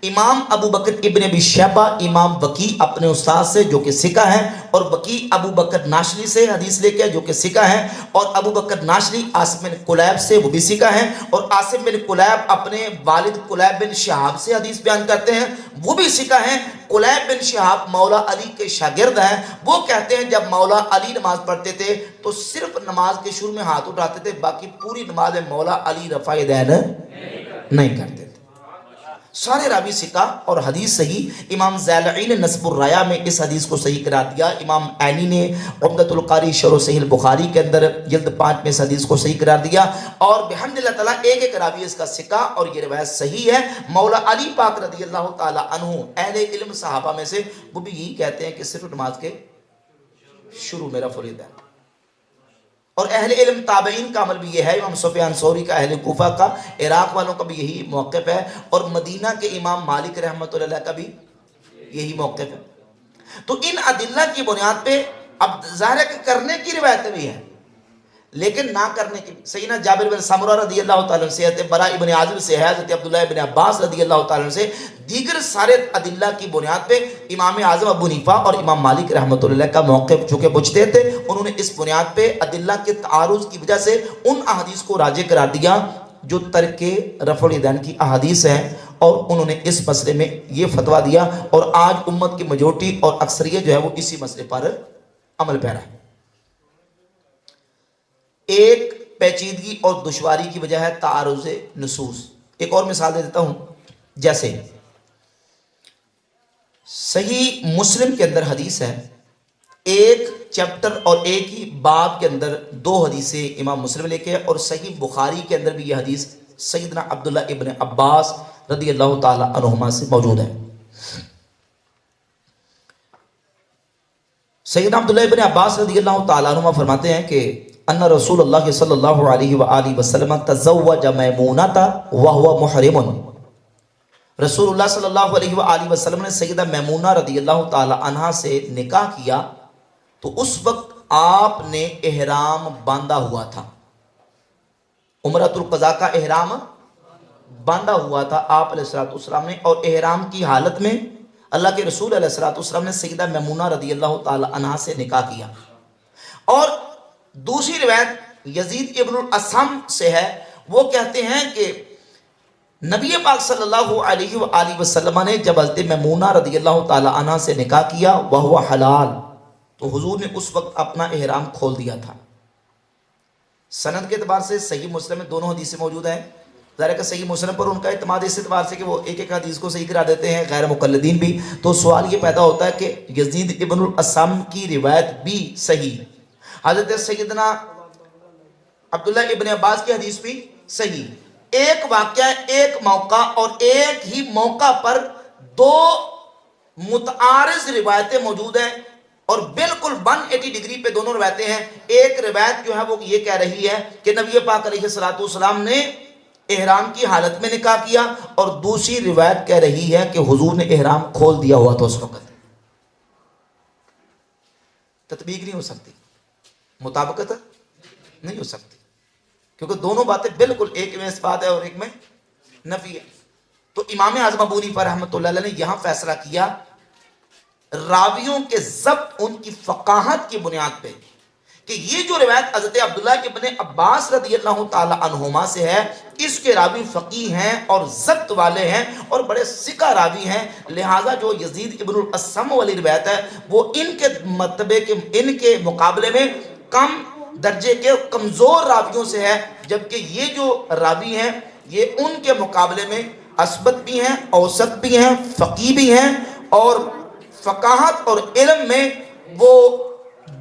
امام ابو بکر ابن ابی شیبہ امام وکیع اپنے استاد سے جو کہ ثقہ ہیں، اور وکیع ابو بکر ناشری سے حدیث لے کے آئے جو کہ ثقہ ہیں، اور ابو بکر ناشری عاصم بن قلیب سے، وہ بھی ثقہ ہیں، اور عاصم بن قلیب اپنے والد قلیب بن شہاب سے حدیث بیان کرتے ہیں، وہ بھی ثقہ ہیں۔ قلیب بن شہاب مولا علی کے شاگرد ہیں، وہ کہتے ہیں جب مولا علی نماز پڑھتے تھے تو صرف نماز کے شروع میں ہاتھ اٹھاتے تھے، باقی پوری نماز میں مولا علی رفع یدین نہیں کرتے تھے۔ سارے راوی ثقہ اور حدیث صحیح۔ امام زیلعی نے نصب الرایا میں اس حدیث کو صحیح قرار دیا، امام عینی نے عمدۃ القاری شرح صحیح البخاری کے اندر جلد 5 میں اس حدیث کو صحیح قرار دیا، اور بحمداللہ تعالیٰ ایک ایک راوی اس کا ثقہ، اور یہ روایت صحیح ہے۔ مولا علی پاک رضی اللہ تعالی عنہ اہل علم صحابہ میں سے، وہ بھی یہی کہتے ہیں کہ صرف نماز کے شروع میں رفع الیدین، اور اہل علم تابعین کا عمل بھی یہ ہے، امام سفیان ثوری کا، اہل کوفہ کا، عراق والوں کا بھی یہی موقف ہے، اور مدینہ کے امام مالک رحمۃ اللہ علیہ کا بھی یہی موقف ہے۔ تو ان ادلہ کی بنیاد پہ اب ظاہر ہے کہ کرنے کی روایتیں بھی ہیں، لیکن نہ کرنے کی، سیدنا جابر بن سمرہ رضی اللہ تعالیٰ عنہ سے، حضرت براء ابن عازب سے، حضرت عبداللہ ابن عباس رضی اللہ تعالیٰ عنہ سے، دیگر سارے ادلہ کی بنیاد پہ امام اعظم ابو حنیفہ اور امام مالک رحمۃ اللہ کا موقف چونکہ مجتہد تھے، انہوں نے اس بنیاد پہ ادلہ کے تعارض کی وجہ سے ان احادیث کو راجح قرار دیا جو ترک رفع الیدین کی احادیث ہیں، اور انہوں نے اس مسئلے میں یہ فتویٰ دیا، اور آج امت کی میجورٹی اور اکثریت جو ہے وہ اسی مسئلے پر عمل پیرا ہے۔ ایک پیچیدگی اور دشواری کی وجہ ہے تعارض نصوص۔ ایک اور مثال دے دیتا ہوں، جیسے صحیح مسلم کے اندر حدیث ہے ایک چیپٹر اور ایک ہی باب کے اندر دو حدیثیں امام مسلم لے کے، اور صحیح بخاری کے اندر بھی یہ حدیث سیدنا عبداللہ ابن عباس رضی اللہ تعالی عنہما سے موجود ہے۔ سیدنا عبداللہ ابن عباس رضی اللہ تعالیٰ عنہ فرماتے ہیں کہ ان رسول اللہ صلی اللہ علیہ وآلہ وسلم تزوج میمونۃ وہو محرم، رسول اللہ صلی اللہ علیہ وآلہ وسلم نے سیدہ میمونہ رضی اللہ تعالیٰ عنہ سے نکاح کیا تو اس وقت آپ نے احرام باندھا ہوا تھا، عمرۃ القضاء کا احرام باندھا ہوا تھا آپ علیہ السلام نے، اور احرام کی حالت میں اللہ کے رسول علیہ السلام نے سیدہ میمونہ رضی اللہ تعالی عنہا سے نکاح کیا۔ اور دوسری روایت یزید ابن الاسم سے ہے، وہ کہتے ہیں کہ نبی پاک صلی اللہ علیہ وآلہ وسلم نے جب حضرت میمونہ رضی اللہ تعالی عنہا سے نکاح کیا وہو حلال، تو حضور نے اس وقت اپنا احرام کھول دیا تھا۔ سند کے اعتبار سے صحیح مسلم میں دونوں حدیثیں موجود ہیں، ظاہر ہے کہ صحیح مسلم پر ان کا اعتماد اس اعتبار سے کہ وہ ایک ایک حدیث کو صحیح کرا دیتے ہیں، غیر مقلدین بھی، تو سوال یہ پیدا ہوتا ہے کہ یزید ابن الاسم کی روایت بھی صحیح، حضرت سیدنا عبداللہ ابن عباس کی حدیث بھی صحیح، ایک واقعہ ایک موقع اور ایک ہی موقع پر دو متعارض روایتیں موجود ہیں، اور بالکل 180 ڈگری پہ دونوں روایتیں ہیں۔ ایک روایت جو ہے وہ یہ کہہ رہی ہے کہ نبی پاک علیہ السلام نے احرام کی حالت میں نکاح کیا، اور دوسری روایت کہہ رہی ہے کہ حضور نے احرام کھول دیا ہوا تھا اس وقت۔ تطبیق نہیں ہو سکتی، مطابقت نہیں ہو سکتی، کیونکہ دونوں باتیں بالکل ایک میں اثبات ہے اور ایک میں نفی ہے۔ تو امام اعظم ابو حنیفہ رحمۃ اللہ علیہ نے یہاں فیصلہ کیا راویوں کے ضبط ان کی فقاہت کی بنیاد پہ کہ یہ جو روایت حضرت عبداللہ ابن عباس رضی اللہ تعالی عنہما سے ہے، اس کے راوی فقیہ ہیں اور ضبط والے ہیں اور بڑے ثقہ راوی ہیں، لہٰذا جو یزید ابن الاسم والی روایت ہے وہ ان کے مرتبے کے ان کے مقابلے میں کم درجے کے کمزور راویوں سے ہے، جبکہ یہ جو راوی ہیں یہ ان کے مقابلے میں اثبت بھی ہیں، اوسط بھی ہیں، فقیہ بھی ہیں، اور فقاہت اور علم میں وہ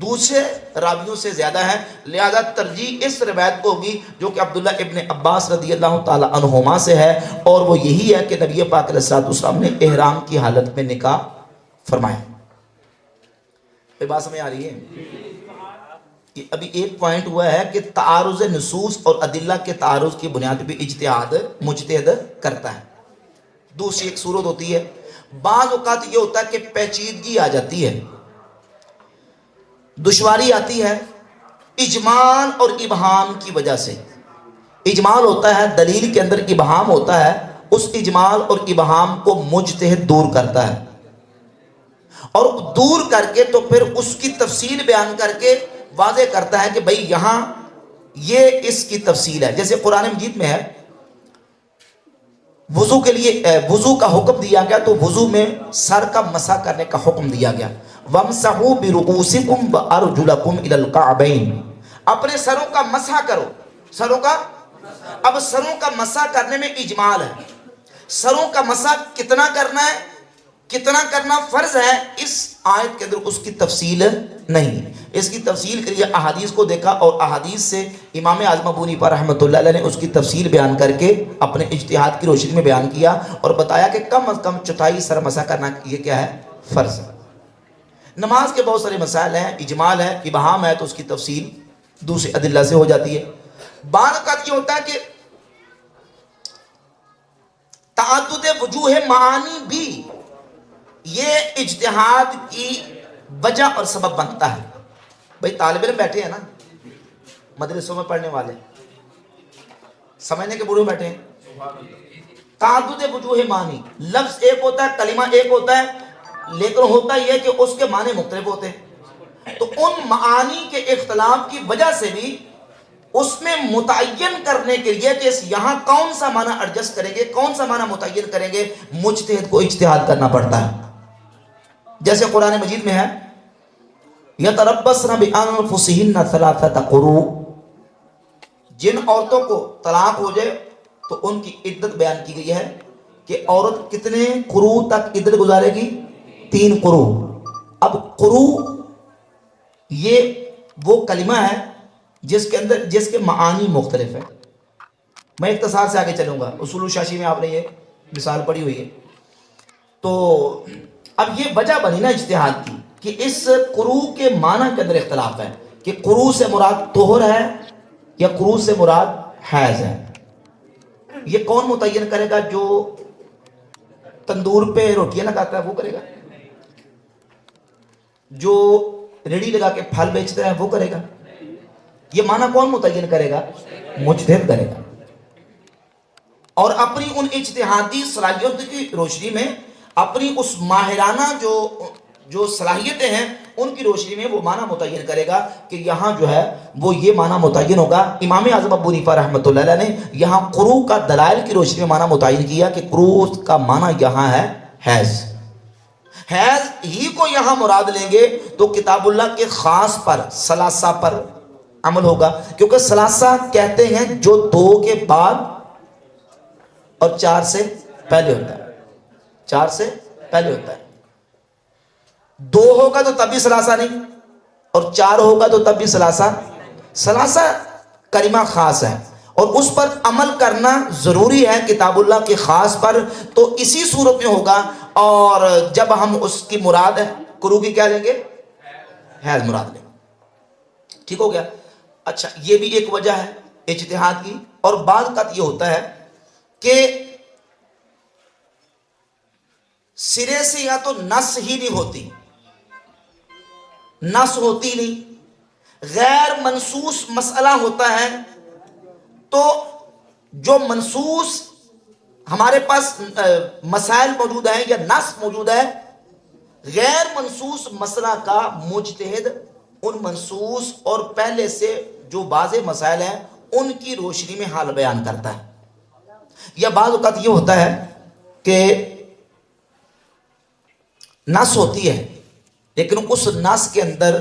دوسرے راویوں سے زیادہ ہے، لہذا ترجیح اس روایت کو ہوگی جو کہ عبداللہ ابن عباس رضی اللہ تعالی عنہما سے ہے، اور وہ یہی ہے کہ نبی پاک علیہ السلام نے احرام کی حالت میں نکاح فرمایا۔ یہ بات سمجھ آ رہی ہے؟ ابھی ایک پوائنٹ ہوا ہے کہ تعارض نصوص اور ادلہ کے تعارض کی بنیاد پہ اجتہاد مجتہد کرتا ہے۔ دوسری ایک صورت ہوتی ہے، بعض اوقات یہ ہوتا ہے کہ پیچیدگی آ جاتی ہے، دشواری آتی ہے اجمال اور ابہام کی وجہ سے۔ اجمال ہوتا ہے دلیل کے اندر، ابہام ہوتا ہے اس اجمال اور ابہام کو مجتہد دور کرتا ہے، اور دور کر کے تو پھر اس کی تفصیل بیان کر کے واضح کرتا ہے کہ بھئی یہاں یہ اس کی تفصیل ہے۔ جیسے قرآن مجید میں ہے وضو کے لیے وضو کا حکم دیا گیا تو وضو میں سر کا مسح کرنے کا حکم دیا گیا، وَامْسَحُوا بِرُؤُوسِكُمْ وَأَرْجُلَكُمْ إِلَى الْكَعْبَيْنِ، اپنے سروں کا مسح کرو، سروں کا، اب سروں کا مسح کرنے میں اجمال ہے، سروں کا مسح کتنا کرنا ہے، کتنا کرنا فرض ہے، اس آیت کے اندر اس کی تفصیل نہیں، اس کی تفصیل کے لیے احادیث کو دیکھا، اور احادیث سے امام اعظم ابو حنیفہ رحمۃ اللہ علیہ نے اس کی تفصیل بیان کر کے اپنے اجتہاد کی روشنی میں بیان کیا اور بتایا کہ کم از کم چوتھائی سر مسح کرنا یہ کیا ہے، فرض ہے۔ نماز کے بہت سارے مسائل ہیں، اجمال ہے، ابہام ہے، تو اس کی تفصیل دوسرے ادلہ سے ہو جاتی ہے۔ بعض اوقات یہ ہوتا ہے کہ تعدد وجوہ معانی بھی یہ اجتہاد کی وجہ اور سبب بنتا ہے۔ بھئی طالب علم بیٹھے ہیں نا مدرسوں میں پڑھنے والے، سمجھنے کے بوڑھے بیٹھے ہیں، تعدد وجوہ معنی، لفظ ایک ہوتا ہے، کلمہ ایک ہوتا ہے، لیکن ہوتا یہ ہے کہ اس کے معنی مختلف ہوتے ہیں، تو ان معانی کے اختلاف کی وجہ سے بھی اس میں متعین کرنے کے لیے کہ یہاں کون سا معنی ایڈجسٹ کریں گے، کون سا معنی متعین کریں گے، مجتہد کو اجتہاد کرنا پڑتا ہے۔ جیسے قرآن مجید میں ہے یتربصن بانفسہن ثلاثۃ قروء، جن عورتوں کو طلاق ہو جائے تو ان کی عدت بیان کی گئی ہے کہ عورت کتنے قروء تک عدت گزارے گی، 3 قروء۔ اب قروء یہ وہ کلمہ ہے جس کے معانی مختلف ہیں. میں اختصار سے آگے چلوں گا. اصول الشاشی میں آپ نے یہ مثال پڑھی ہوئی ہے. تو اب یہ وجہ بنی نا اجتہاد کی کہ اس قروء کے معنی کے اندر اختلاف ہے کہ قروء سے مراد طہر ہے یا قروء سے مراد حیض ہے. یہ کون متعین کرے گا؟ جو تندور پہ روٹیاں لگاتا ہے وہ کرے گا، جو ریڑھی لگا کے پھل بیچتا ہے وہ کرے گا. یہ معنی کون متعین کرے گا؟ مجتہد کرے گا. اور اپنی ان اجتہادی صلاحیت کی روشنی میں، اپنی اس ماہرانہ جو صلاحیتیں ہیں ان کی روشنی میں وہ معنی متعین کرے گا کہ یہاں جو ہے وہ یہ معنی متعین ہوگا. امام اعظم ابو حنیفہ رحمۃ اللہ علیہ نے یہاں قروء کا دلائل کی روشنی میں معنی متعین کیا کہ قروء کا معنی یہاں ہے حیض. حیض ہی کو یہاں مراد لیں گے تو کتاب اللہ کے خاص پر ثلاثہ پر عمل ہوگا، کیونکہ ثلاثہ کہتے ہیں جو 2 کے بعد اور 4 سے پہلے ہوتا ہے. 4 سے پہلے ہوتا ہے. 2 ہوگا تو تب بھی ثلاثہ نہیں، اور 4 ہوگا تو تب بھی ثلاثہ. ثلاثہ کلمہ خاص ہے اور اس پر عمل کرنا ضروری ہے کتاب اللہ کے خاص پر. تو اسی صورت میں ہوگا. اور جب ہم اس کی مراد ہے قروء کی کیا لیں گے؟ حیض مراد لیں گے. ٹھیک ہو گیا؟ اچھا، یہ بھی ایک وجہ ہے اجتہاد کی. اور بعض اوقات یہ ہوتا ہے کہ سرے سے یا تو نص ہی نہیں ہوتی، نص ہوتی نہیں، غیر منصوص مسئلہ ہوتا ہے. تو جو منصوص ہمارے پاس مسائل موجود ہیں یا نص موجود ہے، غیر منصوص مسئلہ کا مجتہد ان منصوص اور پہلے سے جو واضح مسائل ہیں ان کی روشنی میں حال بیان کرتا ہے. یا بعض اوقات یہ ہوتا ہے کہ نص ہوتی ہے لیکن اس نص کے اندر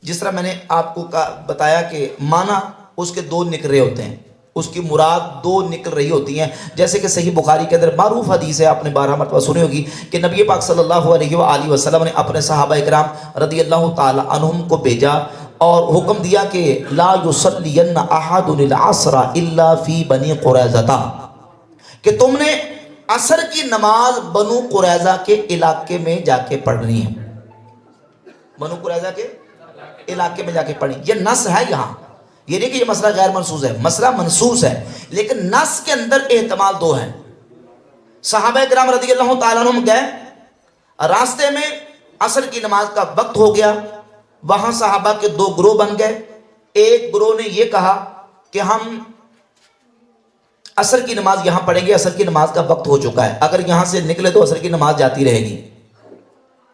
جس طرح میں نے آپ کو بتایا کہ معنی اس کے 2 نکل رہے ہوتے ہیں، اس کی مراد 2 نکل رہی ہوتی ہیں. جیسے کہ صحیح بخاری کے اندر معروف حدیث ہے، آپ نے 12 مرتبہ سنی ہوگی کہ نبی پاک صلی اللہ علیہ وآلہ وسلم نے اپنے صحابہ اکرام رضی اللہ تعالی عنہم کو بھیجا اور حکم دیا کہ لا یصلین احد العصر الا فی بنی قریظہ، کہ تم نے عصر کی نماز بنو قریظہ کے علاقے میں جا کے پڑھنی ہے. بنو قریظہ کے علاقے میں جا کے پڑھنی. یہ نص ہے یہاں. یہ نہیں کہ یہ مسئلہ غیر منصوص ہے، مسئلہ منصوص ہے لیکن نص کے اندر احتمال 2 ہیں. صحابہ کرام رضی اللہ تعالیٰ عنہم گئے، راستے میں عصر کی نماز کا وقت ہو گیا. وہاں صحابہ کے 2 گروہ بن گئے. ایک گروہ نے یہ کہا کہ ہم عصر کی نماز یہاں پڑھیں گے، عصر کی نماز کا وقت ہو چکا ہے، اگر یہاں سے نکلے تو عصر کی نماز جاتی رہے گی.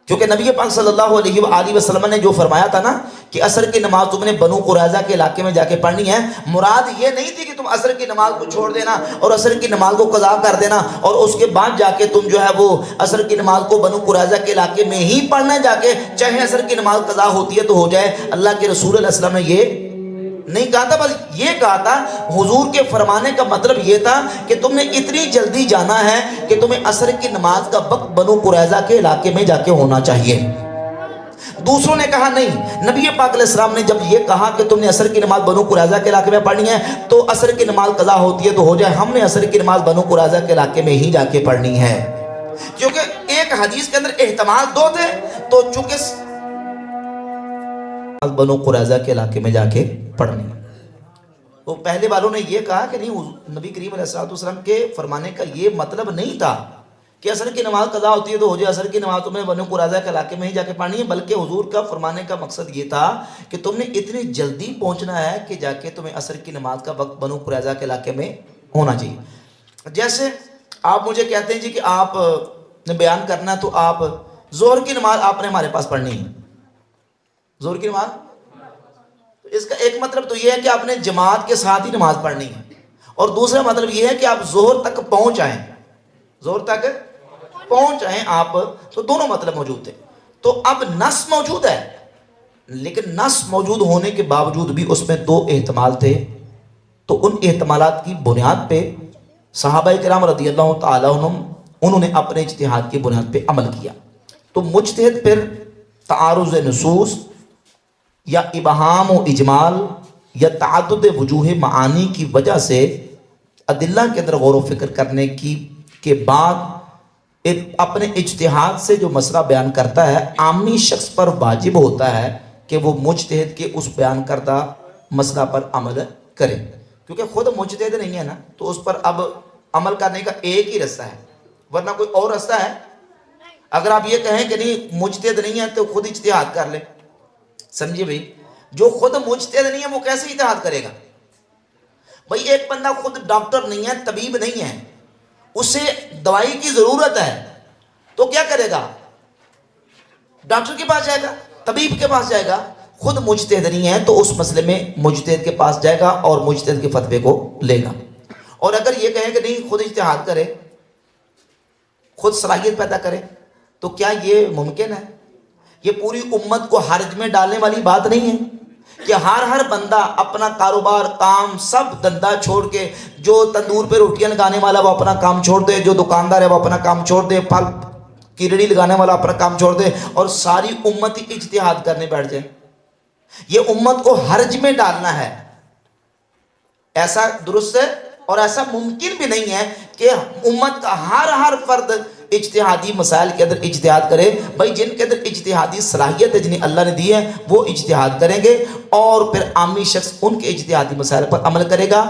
کیونکہ نبی پاک صلی اللہ علیہ وآلہ وسلم نے جو فرمایا تھا نا کہ عصر کی نماز تم نے بنو قریظہ کے علاقے میں جا کے پڑھنی ہے، مراد یہ نہیں تھی کہ تم عصر کی نماز کو چھوڑ دینا اور عصر کی نماز کو قضا کر دینا اور اس کے بعد جا کے تم جو ہے وہ عصر کی نماز کو بنو قریظہ کے علاقے میں ہی پڑھنا ہے جا کے، چاہے عصر کی نماز قضا ہوتی ہے تو ہو جائے. اللہ کے رسول علیہ السلام نے یہ نہیں کہا تھا، بس یہ کہا تھا، حضور کے فرمانے کا مطلب یہ تھا کہ تم نے اتنی جلدی جانا ہے کہ تمہیں عصر کی نماز کا وقت بنو قریظہ کے علاقے میں جا کے ہونا چاہیے. دوسروں نے کہا نہیں، نبی پاک علیہ السلام نے جب یہ کہا کہ تم نے عصر کی نماز بنو قریظہ کے علاقے میں پڑھنی ہے تو عصر کی نماز قضا ہوتی ہے تو ہو جائے، ہم نے عصر کی نماز بنو قریظہ کے علاقے میں ہی جا کے پڑھنی ہے. کیونکہ ایک حدیث کے اندر احتمال 2 تھے تو چونکہ بنو قریظہ کے علاقے میں جا کے پڑھنی. تو پہلے والوں نے یہ کہا کہ نہیں، نبی کریم علیہ السلام کے فرمانے کا یہ مطلب نہیں تھا کہ عصر کی نماز قضا ہوتی ہے تو ہو جائے، عصر کی نماز تمہیں بنو قریظہ کے علاقے میں ہی جا کے پڑھنی ہے، بلکہ حضور کا فرمانے کا مقصد یہ تھا کہ تم نے اتنی جلدی پہنچنا ہے کہ جا کے تمہیں عصر کی نماز کا وقت بنو قریظہ کے علاقے میں ہونا چاہیے. جیسے آپ مجھے کہتے ہیں جی کہ آپ نے بیان کرنا ہے تو آپ ظہر کی نماز آپ نے ہمارے پاس پڑھنی ہے، ظہر کی نماز. اس کا ایک مطلب تو یہ ہے کہ آپ نے جماعت کے ساتھ ہی نماز پڑھنی ہے، اور دوسرا مطلب یہ ہے کہ آپ ظہر تک پہنچ آئیں، ظہر تک پہنچ آئیں آپ. تو دونوں مطلب موجود تھے. تو اب نص موجود ہے لیکن نص موجود ہونے کے باوجود بھی اس میں 2 احتمال تھے. تو ان احتمالات کی بنیاد پہ صحابہ کرام رضی اللہ تعالیٰ عنہم انہوں نے اپنے اجتہاد کی بنیاد پہ عمل کیا. تو مجتہد پھر تعارض نصوص یا ابہام و اجمال یا تعدد وجوہ معانی کی وجہ سے ادلہ کے اندر غور و فکر کرنے کے بعد اپنے اجتہاد سے جو مسئلہ بیان کرتا ہے، عامی شخص پر واجب ہوتا ہے کہ وہ مجتہد کے اس بیان کردہ مسئلہ پر عمل کرے، کیونکہ خود مجتہد نہیں ہے نا، تو اس پر اب عمل کرنے کا ایک ہی رستہ ہے، ورنہ کوئی اور رستہ ہے؟ اگر آپ یہ کہیں کہ نہیں مجتہد نہیں ہے تو خود اجتہاد کر لے، سمجھے بھئی، جو خود مجتہد نہیں ہے وہ کیسے اجتہاد کرے گا؟ بھئی ایک بندہ خود ڈاکٹر نہیں ہے، طبیب نہیں ہے، اسے دوائی کی ضرورت ہے، تو کیا کرے گا؟ ڈاکٹر کے پاس جائے گا، طبیب کے پاس جائے گا۔ خود مجتہد نہیں ہے تو اس مسئلے میں مجتہد کے پاس جائے گا اور مجتہد کے فتوے کو لے گا۔ اور اگر یہ کہے کہ نہیں خود اجتہاد کرے، خود صلاحیت پیدا کرے، تو کیا یہ ممکن ہے؟ یہ پوری امت کو حرج میں ڈالنے والی بات نہیں ہے کہ ہر بندہ اپنا کاروبار کام سب دندہ چھوڑ کے، جو تندور پہ روٹیاں لگانے والا وہ اپنا کام چھوڑ دے، جو دکاندار ہے وہ اپنا کام چھوڑ دے، پھل کی ریڑھی لگانے والا اپنا کام چھوڑ دے، اور ساری امت ہی اجتہاد کرنے بیٹھ جائے؟ یہ امت کو حرج میں ڈالنا ہے، ایسا درست ہے اور ایسا ممکن بھی نہیں ہے کہ امت کا ہر فرد اجتہادی مسائل کے اندر اجتہاد کرے۔ بھائی جن کے اندر اجتہادی صلاحیت ہے، جنہیں اللہ نے دی ہے، وہ اجتہاد کریں گے اور پھر عامی شخص ان کے اجتہادی مسائل پر عمل کرے گا۔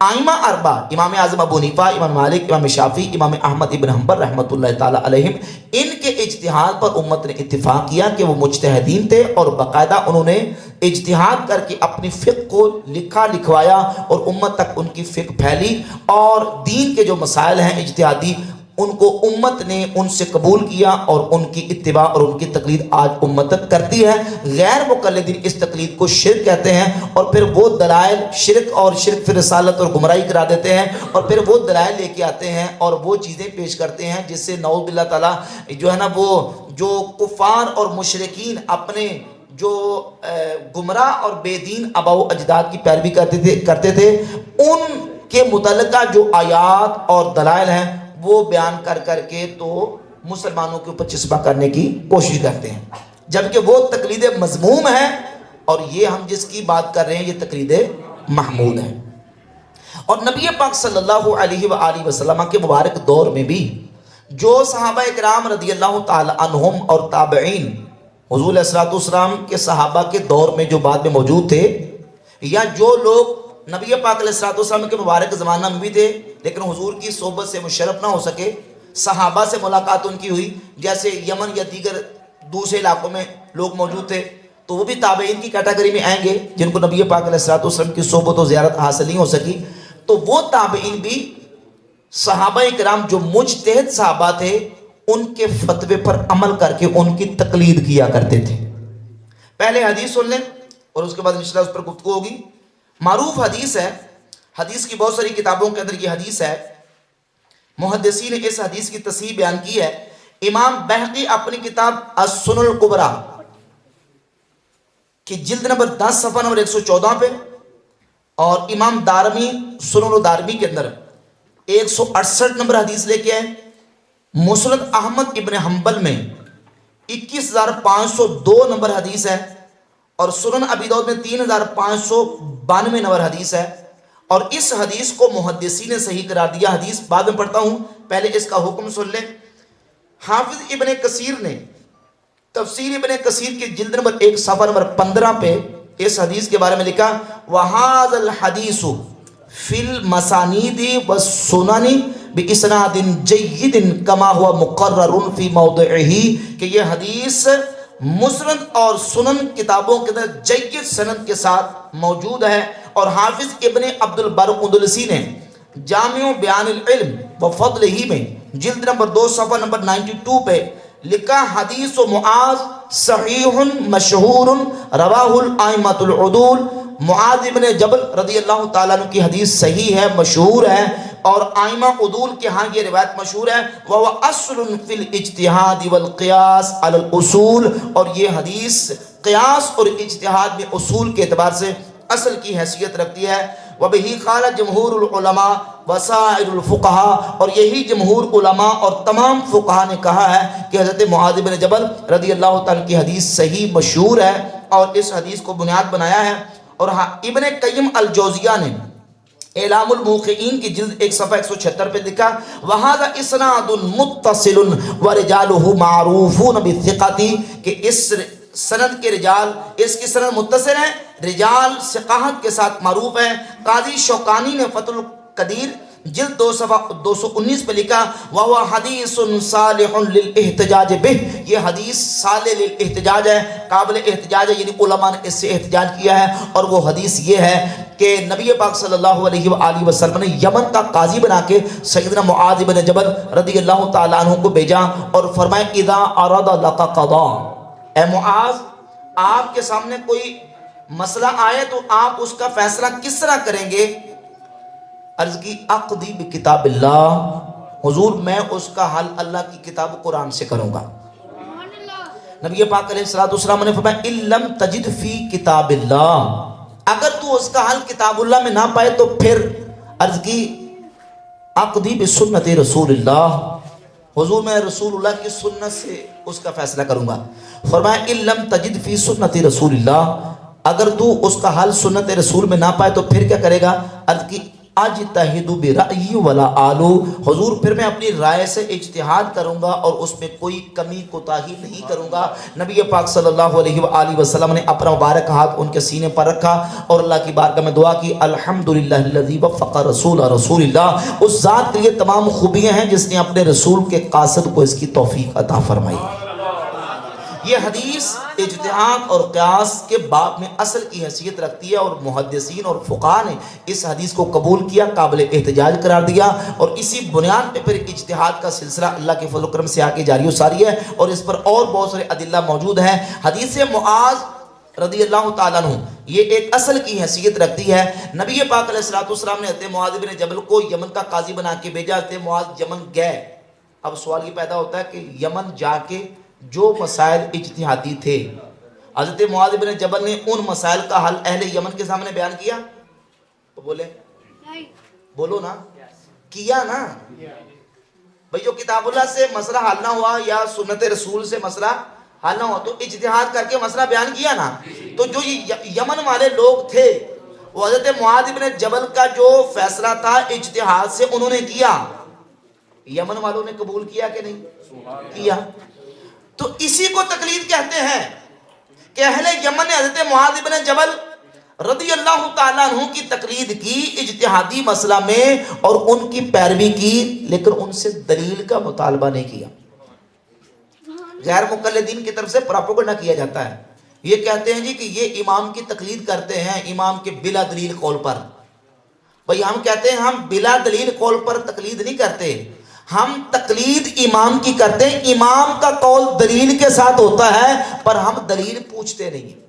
ائمہ اربع، امام اعظم ابو حنیفہ، امام مالک، امام شافعی، امام احمد ابن حنبل رحمۃ اللہ تعالی علیہم، ان کے اجتہاد پر امت نے اتفاق کیا کہ وہ مجتہدین تھے، اور باقاعدہ انہوں نے اجتہاد کر کے اپنی فقہ کو لکھا لکھوایا اور امت تک ان کی فقہ پھیلی، اور دین کے جو مسائل ہیں اجتہادی ان کو امت نے ان سے قبول کیا اور ان کی اتباع اور ان کی تقلید آج امت کرتی ہے۔ غیر مقلدین اس تقلید کو شرک کہتے ہیں، اور پھر وہ دلائل شرک اور شرک پھر رسالت اور گمراہی کرا دیتے ہیں، اور پھر وہ دلائل لے کے آتے ہیں اور وہ چیزیں پیش کرتے ہیں جس سے نعوذ باللہ تعالیٰ جو ہے نا، وہ جو کفار اور مشرکین اپنے جو گمراہ اور بے دین آباء و اجداد کی پیروی کرتے تھے، ان کے متعلقہ جو آیات اور دلائل ہیں وہ بیان کر کے تو مسلمانوں کے اوپر چسپاں کرنے کی کوشش کرتے ہیں، جبکہ وہ تقلید مذموم ہے، اور یہ ہم جس کی بات کر رہے ہیں یہ تقلید محمود ہے۔ اور نبی پاک صلی اللہ علیہ وآلہ وسلم کے مبارک دور میں بھی جو صحابہ اکرام رضی اللہ تعالی عنہم اور تابعین حضور علیہ الصلوۃ والسلام کے صحابہ کے دور میں جو بعد میں موجود تھے، یا جو لوگ نبی پاک علیہ الصلوۃ والسلام کے مبارک زمانہ میں بھی تھے لیکن حضور کی صحبت سے مشرف نہ ہو سکے، صحابہ سے ملاقات ان کی ہوئی، جیسے یمن یا دیگر دوسرے علاقوں میں لوگ موجود تھے، تو وہ بھی تابعین کی کیٹیگری میں آئیں گے جن کو نبی پاک علیہ الصلوۃ والسلام کی صحبت و زیارت حاصل نہیں ہو سکی۔ تو وہ تابعین بھی صحابہ کرام جو مجتہد صحابہ تھے ان کے فتوے پر عمل کر کے ان کی تقلید کیا کرتے تھے۔ پہلے حدیث سن لیں اور اس کے بعد انشاءاللہ اس پر گفتگو ہوگی۔ معروف حدیث ہے، حدیث کی بہت ساری کتابوں کے اندر یہ حدیث ہے، محدثین نے اس حدیث کی تصحیح بیان کی ہے۔ امام بہقی اپنی کتاب السنن الکبریٰ کی جلد نمبر 10 صفحہ نمبر 114 پہ، اور امام دارمی سنن دارمی کے اندر 168 نمبر حدیث لے کے آئے۔ مسند احمد ابن حنبل میں 21502 نمبر حدیث ہے، اور سنن ابی داؤد میں 3592 نمبر حدیث ہے، اور اس حدیث کو محدثین نے صحیح قرار دیا۔ حدیث بعد میں پڑھتا ہوں، پہلے اس کا حکم سن لیں۔ حافظ ابن کثیر نے تفسیر ابن کثیر کی جلد نمبر 1 صفحہ نمبر 15 پہ اس حدیث کے بارے میں لکھا، وَهَذَا الْحَدِيثُ فِي الْمَسَانِيدِ وَالسُّنَنِ بِإِسْنَادٍ جَيِّدٍ كَمَا هُوَ مُقَرَّرٌ فِي مَوْضِعِهِ، کہ یہ حدیث مسند اور سنن کتابوں کے اندر جید سند کے ساتھ موجود ہے۔ اور حافظ ابن عبد البر اندلسی نے جامع بیان العلم و فضلہ میں جلد نمبر 2 صفحہ نمبر 92 پہ لکھا، حدیث معاذ صحیح مشہور رواہ الائمۃ العدول، معاذ ابن جبل رضی اللہ تعالیٰ عنہ کی حدیث صحیح ہے، مشہور ہے، اور ائمہ عدول کے ہاں یہ روایت مشہور ہے۔ وَهُوَ أَصْلٌ فِي الْإِجْتِهَادِ وَالْقِيَاسِ عَلَى الْأُصُولِ، اور یہ حدیث قیاس اور اجتہاد میں اصول کے اعتبار سے اصل کی حیثیت رکھتی ہے۔ وَبِهِ قَالَ جمہور العلماء وَسَائِرُ الْفُقَهَاء، اور یہی جمہور علماء اور تمام فقہاء نے کہا ہے کہ حضرت معاذ بن جبل رضی اللہ تعالیٰ کی حدیث صحیح مشہور ہے، اور اس حدیث کو بنیاد بنایا ہے. اور ہاں ابن قیم الجوزیہ نے اعلام الموقعین کی جلد 1 صفحہ 176 پہ لکھا وَهَذَا إِسْنَادٌ مُتَّصِلٌ وَرِجَالُهُ مَعْرُوفُونَ بِالثِّقَةِ کہ اس سند کے رجال، اس کی سند متصل ہے، رجال ثقاہت کے ساتھ معروف ہیں. قاضی شوکانی نے فتح القدیر جلد 2 صفحہ 219 پہ لکھا وَهُوَ حَدِيثٌ صَالِحٌ لِلْاحْتِجَاجِ بِهِ یہ حدیث صالح للاحتجاج ہے، قابل احتجاج ہے، یعنی علماء نے اس سے احتجاج کیا ہے. اور وہ حدیث یہ ہے کہ نبی پاک صلی اللہ علیہ وآلہ وسلم نے یمن کا قاضی بنا کے سیدنا معاذ بن جبل رضی اللہ تعالیٰ عنہ کو بھیجا اور فرمایا اذا اراد لك قضاء اے معاذ آپ کے سامنے کوئی مسئلہ آئے تو آپ اس کا فیصلہ کس طرح کریں گے؟ عرض کی اقضی بکتاب اللہ حضور میں اس کا حل اللہ کی کتاب قرآن سے کروں گا. نبی پاک علیہ السلام نے فرمایا ان لم تجد فی کتاب اللہ اگر تو اس کا حل کتاب اللہ میں نہ پائے تو پھر عرض کی اقضی بسنت رسول اللہ حضور میں رسول اللہ کی سنت سے اس کا فیصلہ کروں گا. فرمایا ان لم تجد فی سنت رسول اللہ اگر تو اس کا حل سنت رسول میں نہ پائے تو پھر کیا کرے گا؟ عرض کی اجتہد برأیی ولا آلو حضور پھر میں اپنی رائے سے اجتہاد کروں گا اور اس میں کوئی کمی کوتاہی نہیں کروں گا. نبی پاک صلی اللہ علیہ وآلہ وسلم نے اپنا مبارک ہاتھ ان کے سینے پر رکھا اور اللہ کی بارگاہ میں دعا کی الحمدللہ الذی وفق رسول اللہ اس ذات کے لیے تمام خوبیاں ہیں جس نے اپنے رسول کے قاصد کو اس کی توفیق عطا فرمائی. یہ حدیث اجتہاد اور قیاس کے باب میں اصل کی حیثیت رکھتی ہے اور محدثین اور فقہاء نے اس حدیث کو قبول کیا، قابل احتجاج قرار دیا اور اسی بنیاد پہ پھر اجتہاد کا سلسلہ اللہ کے فضل و کرم سے آگے جاری و ساری ہے. اور اس پر اور بہت سارے ادلہ موجود ہیں. حدیث معاذ رضی اللہ تعالیٰ عنہ یہ ایک اصل کی حیثیت رکھتی ہے. نبی پاک علیہ السلام نے حضرت معاذ بن جبل کو یمن کا قاضی بنا کے بھیجا. حضرت معاذ یمن گئے. اب سوال یہ پیدا ہوتا ہے کہ یمن جا کے جو مسائل اجتہادی تھے حضرت معاذ بن جبل نے ان مسائل کا حل اہل یمن کے سامنے بیان کیا؟ تو بولے بولو نا کیا نا بھئی جو کتاب اللہ سے مسئلہ حل نہ ہوا یا سنت رسول سے مسئلہ حل نہ ہوا تو اجتہاد کر کے مسئلہ بیان کیا نا. تو جو یمن والے لوگ تھے وہ حضرت معاذ بن جبل کا جو فیصلہ تھا اجتہاد سے انہوں نے کیا. یمن والوں نے قبول کیا کہ نہیں کیا؟ تو اسی کو تقلید کہتے ہیں کہ اہل یمن نے حضرت معاذ بن جبل رضی اللہ تعالیٰ عنہ کی تقلید کی اجتہادی مسئلہ میں اور ان کی پیروی کی لیکن ان سے دلیل کا مطالبہ نہیں کیا. غیر مقلدین کی طرف سے پراپوگنڈا کیا جاتا ہے. یہ کہتے ہیں جی کہ یہ امام کی تقلید کرتے ہیں امام کے بلا دلیل قول پر. بھئی ہم کہتے ہیں ہم بلا دلیل قول پر تقلید نہیں کرتے، ہم تقلید امام کی کرتے ہیں. امام کا قول دلیل کے ساتھ ہوتا ہے پر ہم دلیل پوچھتے نہیں،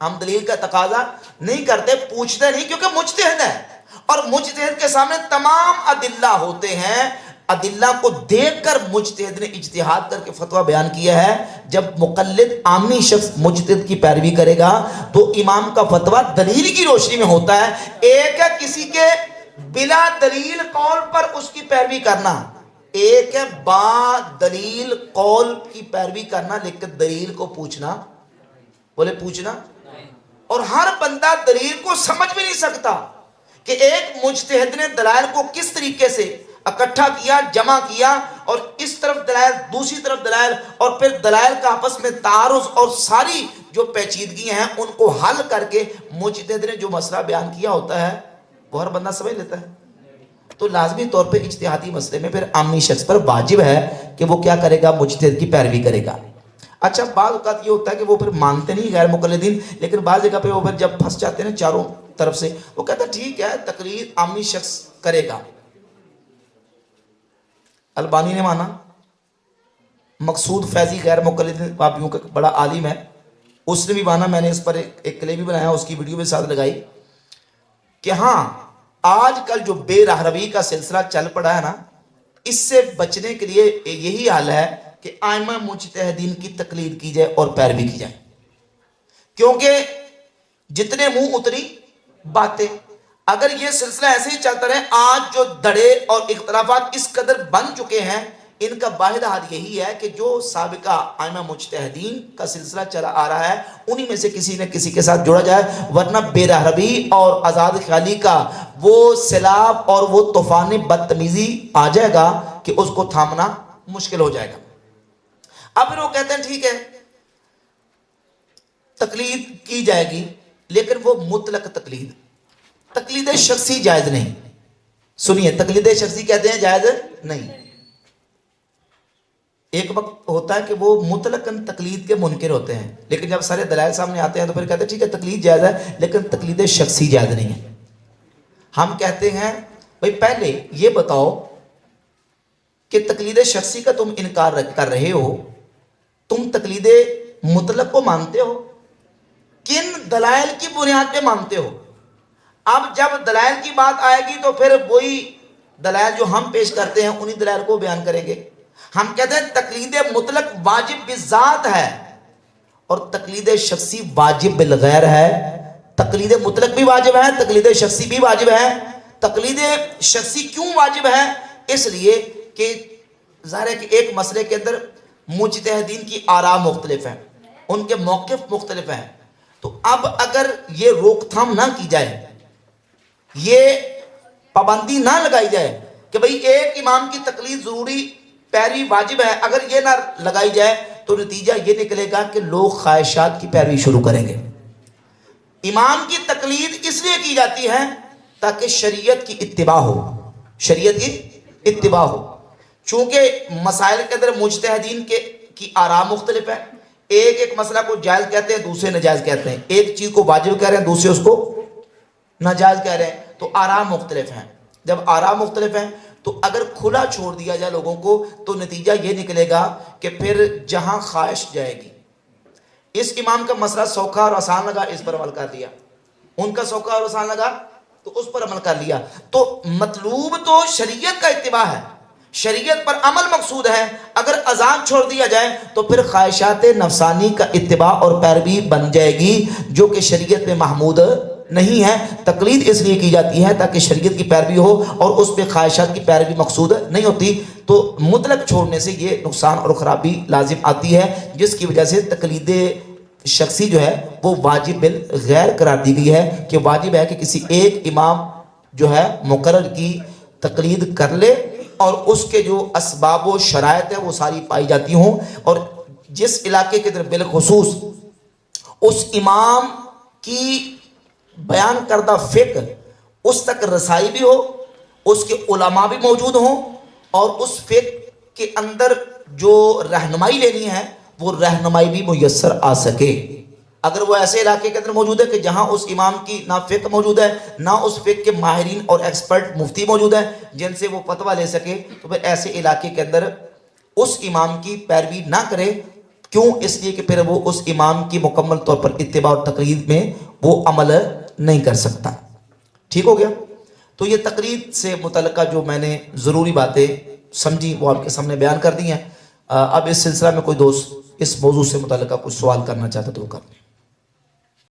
ہم دلیل کا تقاضا نہیں کرتے، پوچھتے نہیں کیونکہ مجتہد ہے اور مجتہد کے سامنے تمام ادلہ ہوتے ہیں. ادلہ کو دیکھ کر مجتہد نے اجتہاد کر کے فتویٰ بیان کیا ہے. جب مقلد عامی شخص مجتہد کی پیروی کرے گا تو امام کا فتویٰ دلیل کی روشنی میں ہوتا ہے. ایک ہے کسی کے بلا دلیل قول پر اس کی پیروی کرنا، ایک ہے با دلیل قول کی پیروی کرنا لیکن دلیل کو پوچھنا. بولے پوچھنا. اور ہر بندہ دلیل کو سمجھ بھی نہیں سکتا کہ ایک مجتہد نے دلائل کو کس طریقے سے اکٹھا کیا، جمع کیا اور اس طرف دلائل دوسری طرف دلائل اور پھر دلائل کا آپس میں تعارض اور ساری جو پیچیدگیاں ہیں ان کو حل کر کے مجتہد نے جو مسئلہ بیان کیا ہوتا ہے وہ ہر بندہ سمجھ لیتا ہے. تو لازمی طور پہ اجتہادی مسئلے میں پھر عامی شخص پر واجب ہے کہ وہ کیا کرے گا؟ مجتہد کی پیروی کرے گا. اچھا بعض اوقات یہ ہوتا ہے کہ وہ پھر مانتے نہیں غیر مقلدین، لیکن بعض جگہ پہ وہ پھر جب پھنس جاتے ہیں چاروں طرف سے وہ کہتا ہے ٹھیک ہے تقلید عامی شخص کرے گا. البانی نے مانا، مقصود فیضی غیر مقلد پاپیوں کا بڑا عالم ہے، اس نے بھی مانا. میں نے اس پر ایک کلے بھی بنایا، اس کی ویڈیو بھی ساتھ لگائی کہ ہاں آج کل جو بے راہروی کا سلسلہ چل پڑا ہے نا، اس سے بچنے کے لیے یہی حال ہے کہ ائمہ مجتہدین کی تقلید کی جائے اور پیروی کی جائے. کیونکہ جتنے منہ اتری باتیں، اگر یہ سلسلہ ایسے ہی چلتا رہے، آج جو دڑے اور اختلافات اس قدر بن چکے ہیں ان کا واحد حال یہی ہے کہ جو سابقہ ائمہ مجتہدین کا سلسلہ چلا آ رہا ہے انہی میں سے کسی نہ کسی کے ساتھ جوڑا جائے، ورنہ بے رہبی اور آزاد خیالی کا وہ سیلاب اور وہ طوفان بدتمیزی آ جائے گا کہ اس کو تھامنا مشکل ہو جائے گا۔ اب پھر وہ کہتے ہیں ٹھیک ہے تقلید کی جائے گی، لیکن وہ مطلق تقلید، تقلید شخصی جائز نہیں۔ سنیے، تقلید شخصی کہتے ہیں جائز نہیں۔ ایک وقت ہوتا ہے کہ وہ مطلقاً تقلید کے منکر ہوتے ہیں، لیکن جب سارے دلائل سامنے آتے ہیں تو پھر کہتے ہیں ٹھیک ہے تقلید جائز ہے لیکن تقلید شخصی جائز نہیں ہے۔ ہم کہتے ہیں بھئی پہلے یہ بتاؤ کہ تقلید شخصی کا تم انکار کر رہے ہو، تم تقلید مطلق کو مانتے ہو؟ کن دلائل کی بنیاد پہ مانتے ہو؟ اب جب دلائل کی بات آئے گی تو پھر وہی دلائل جو ہم پیش کرتے ہیں انہی دلائل کو بیان کریں گے۔ ہم کہتے ہیں تقلید مطلق واجب بالذات ہے اور تقلید شخصی واجب بالغیر ہے۔ تقلید مطلق بھی واجب ہے، تقلید شخصی بھی واجب ہے۔ تقلید شخصی کیوں واجب ہے؟ اس لیے کہ ظاہر ہے کہ ایک مسئلے کے اندر مجتہدین کی آراء مختلف ہیں، ان کے موقف مختلف ہیں، تو اب اگر یہ روک تھام نہ کی جائے، یہ پابندی نہ لگائی جائے کہ بھئی ایک امام کی تقلید ضروری پیروی واجب ہے، اگر یہ نہ لگائی جائے تو نتیجہ یہ نکلے گا کہ لوگ خواہشات کی پیروی شروع کریں گے۔ امام کی تقلید اس لیے کی جاتی ہے تاکہ شریعت کی اتباع ہو، شریعت کی اتباع ہو۔ چونکہ مسائل کے اندر مجتہدین کی آراء مختلف ہے، ایک مسئلہ کو جائز کہتے ہیں دوسرے ناجائز کہتے ہیں، ایک چیز کو واجب کہہ رہے ہیں دوسرے اس کو ناجائز کہہ رہے ہیں، تو آراء مختلف ہیں۔ جب آراء مختلف ہیں تو اگر کھلا چھوڑ دیا جائے لوگوں کو تو نتیجہ یہ نکلے گا کہ پھر جہاں خواہش جائے گی، اس امام کا مسئلہ سوکھا اور آسان لگا اس پر عمل کر لیا، ان کا سوکھا اور آسان لگا تو اس پر عمل کر لیا۔ تو مطلوب تو شریعت کا اتباع ہے، شریعت پر عمل مقصود ہے، اگر اذان چھوڑ دیا جائے تو پھر خواہشات نفسانی کا اتباع اور پیروی بن جائے گی جو کہ شریعت میں محمود نہیں ہے۔ تقلید اس لیے کی جاتی ہے تاکہ شریعت کی پیروی ہو اور اس پہ خواہشات کی پیروی مقصود نہیں ہوتی، تو مطلق چھوڑنے سے یہ نقصان اور خرابی لازم آتی ہے، جس کی وجہ سے تقلید شخصی جو ہے وہ واجب بالغیر قرار دی گئی ہے کہ واجب ہے کہ کسی ایک امام جو ہے مقرر کی تقلید کر لے اور اس کے جو اسباب و شرائط ہے وہ ساری پائی جاتی ہوں، اور جس علاقے کے اندر بالخصوص اس امام کی بیان کردہ فقہ اس تک رسائی بھی ہو، اس کے علماء بھی موجود ہوں، اور اس فقہ کے اندر جو رہنمائی لینی ہے وہ رہنمائی بھی میسر آ سکے۔ اگر وہ ایسے علاقے کے اندر موجود ہے کہ جہاں اس امام کی نہ فقہ موجود ہے نہ اس فقہ کے ماہرین اور ایکسپرٹ مفتی موجود ہیں جن سے وہ فتویٰ لے سکے، تو پھر ایسے علاقے کے اندر اس امام کی پیروی نہ کرے۔ کیوں؟ اس لیے کہ پھر وہ اس امام کی مکمل طور پر اتباع اور تقلید میں وہ عمل نہیں کر سکتا۔ ٹھیک ہو گیا؟ تو یہ تقلید سے متعلقہ جو میں نے ضروری باتیں سمجھی وہ آپ کے سامنے بیان کر دی ہیں۔ اب اس سلسلہ میں کوئی دوست اس موضوع سے متعلقہ کچھ سوال کرنا چاہتا تو وہ کر لیں۔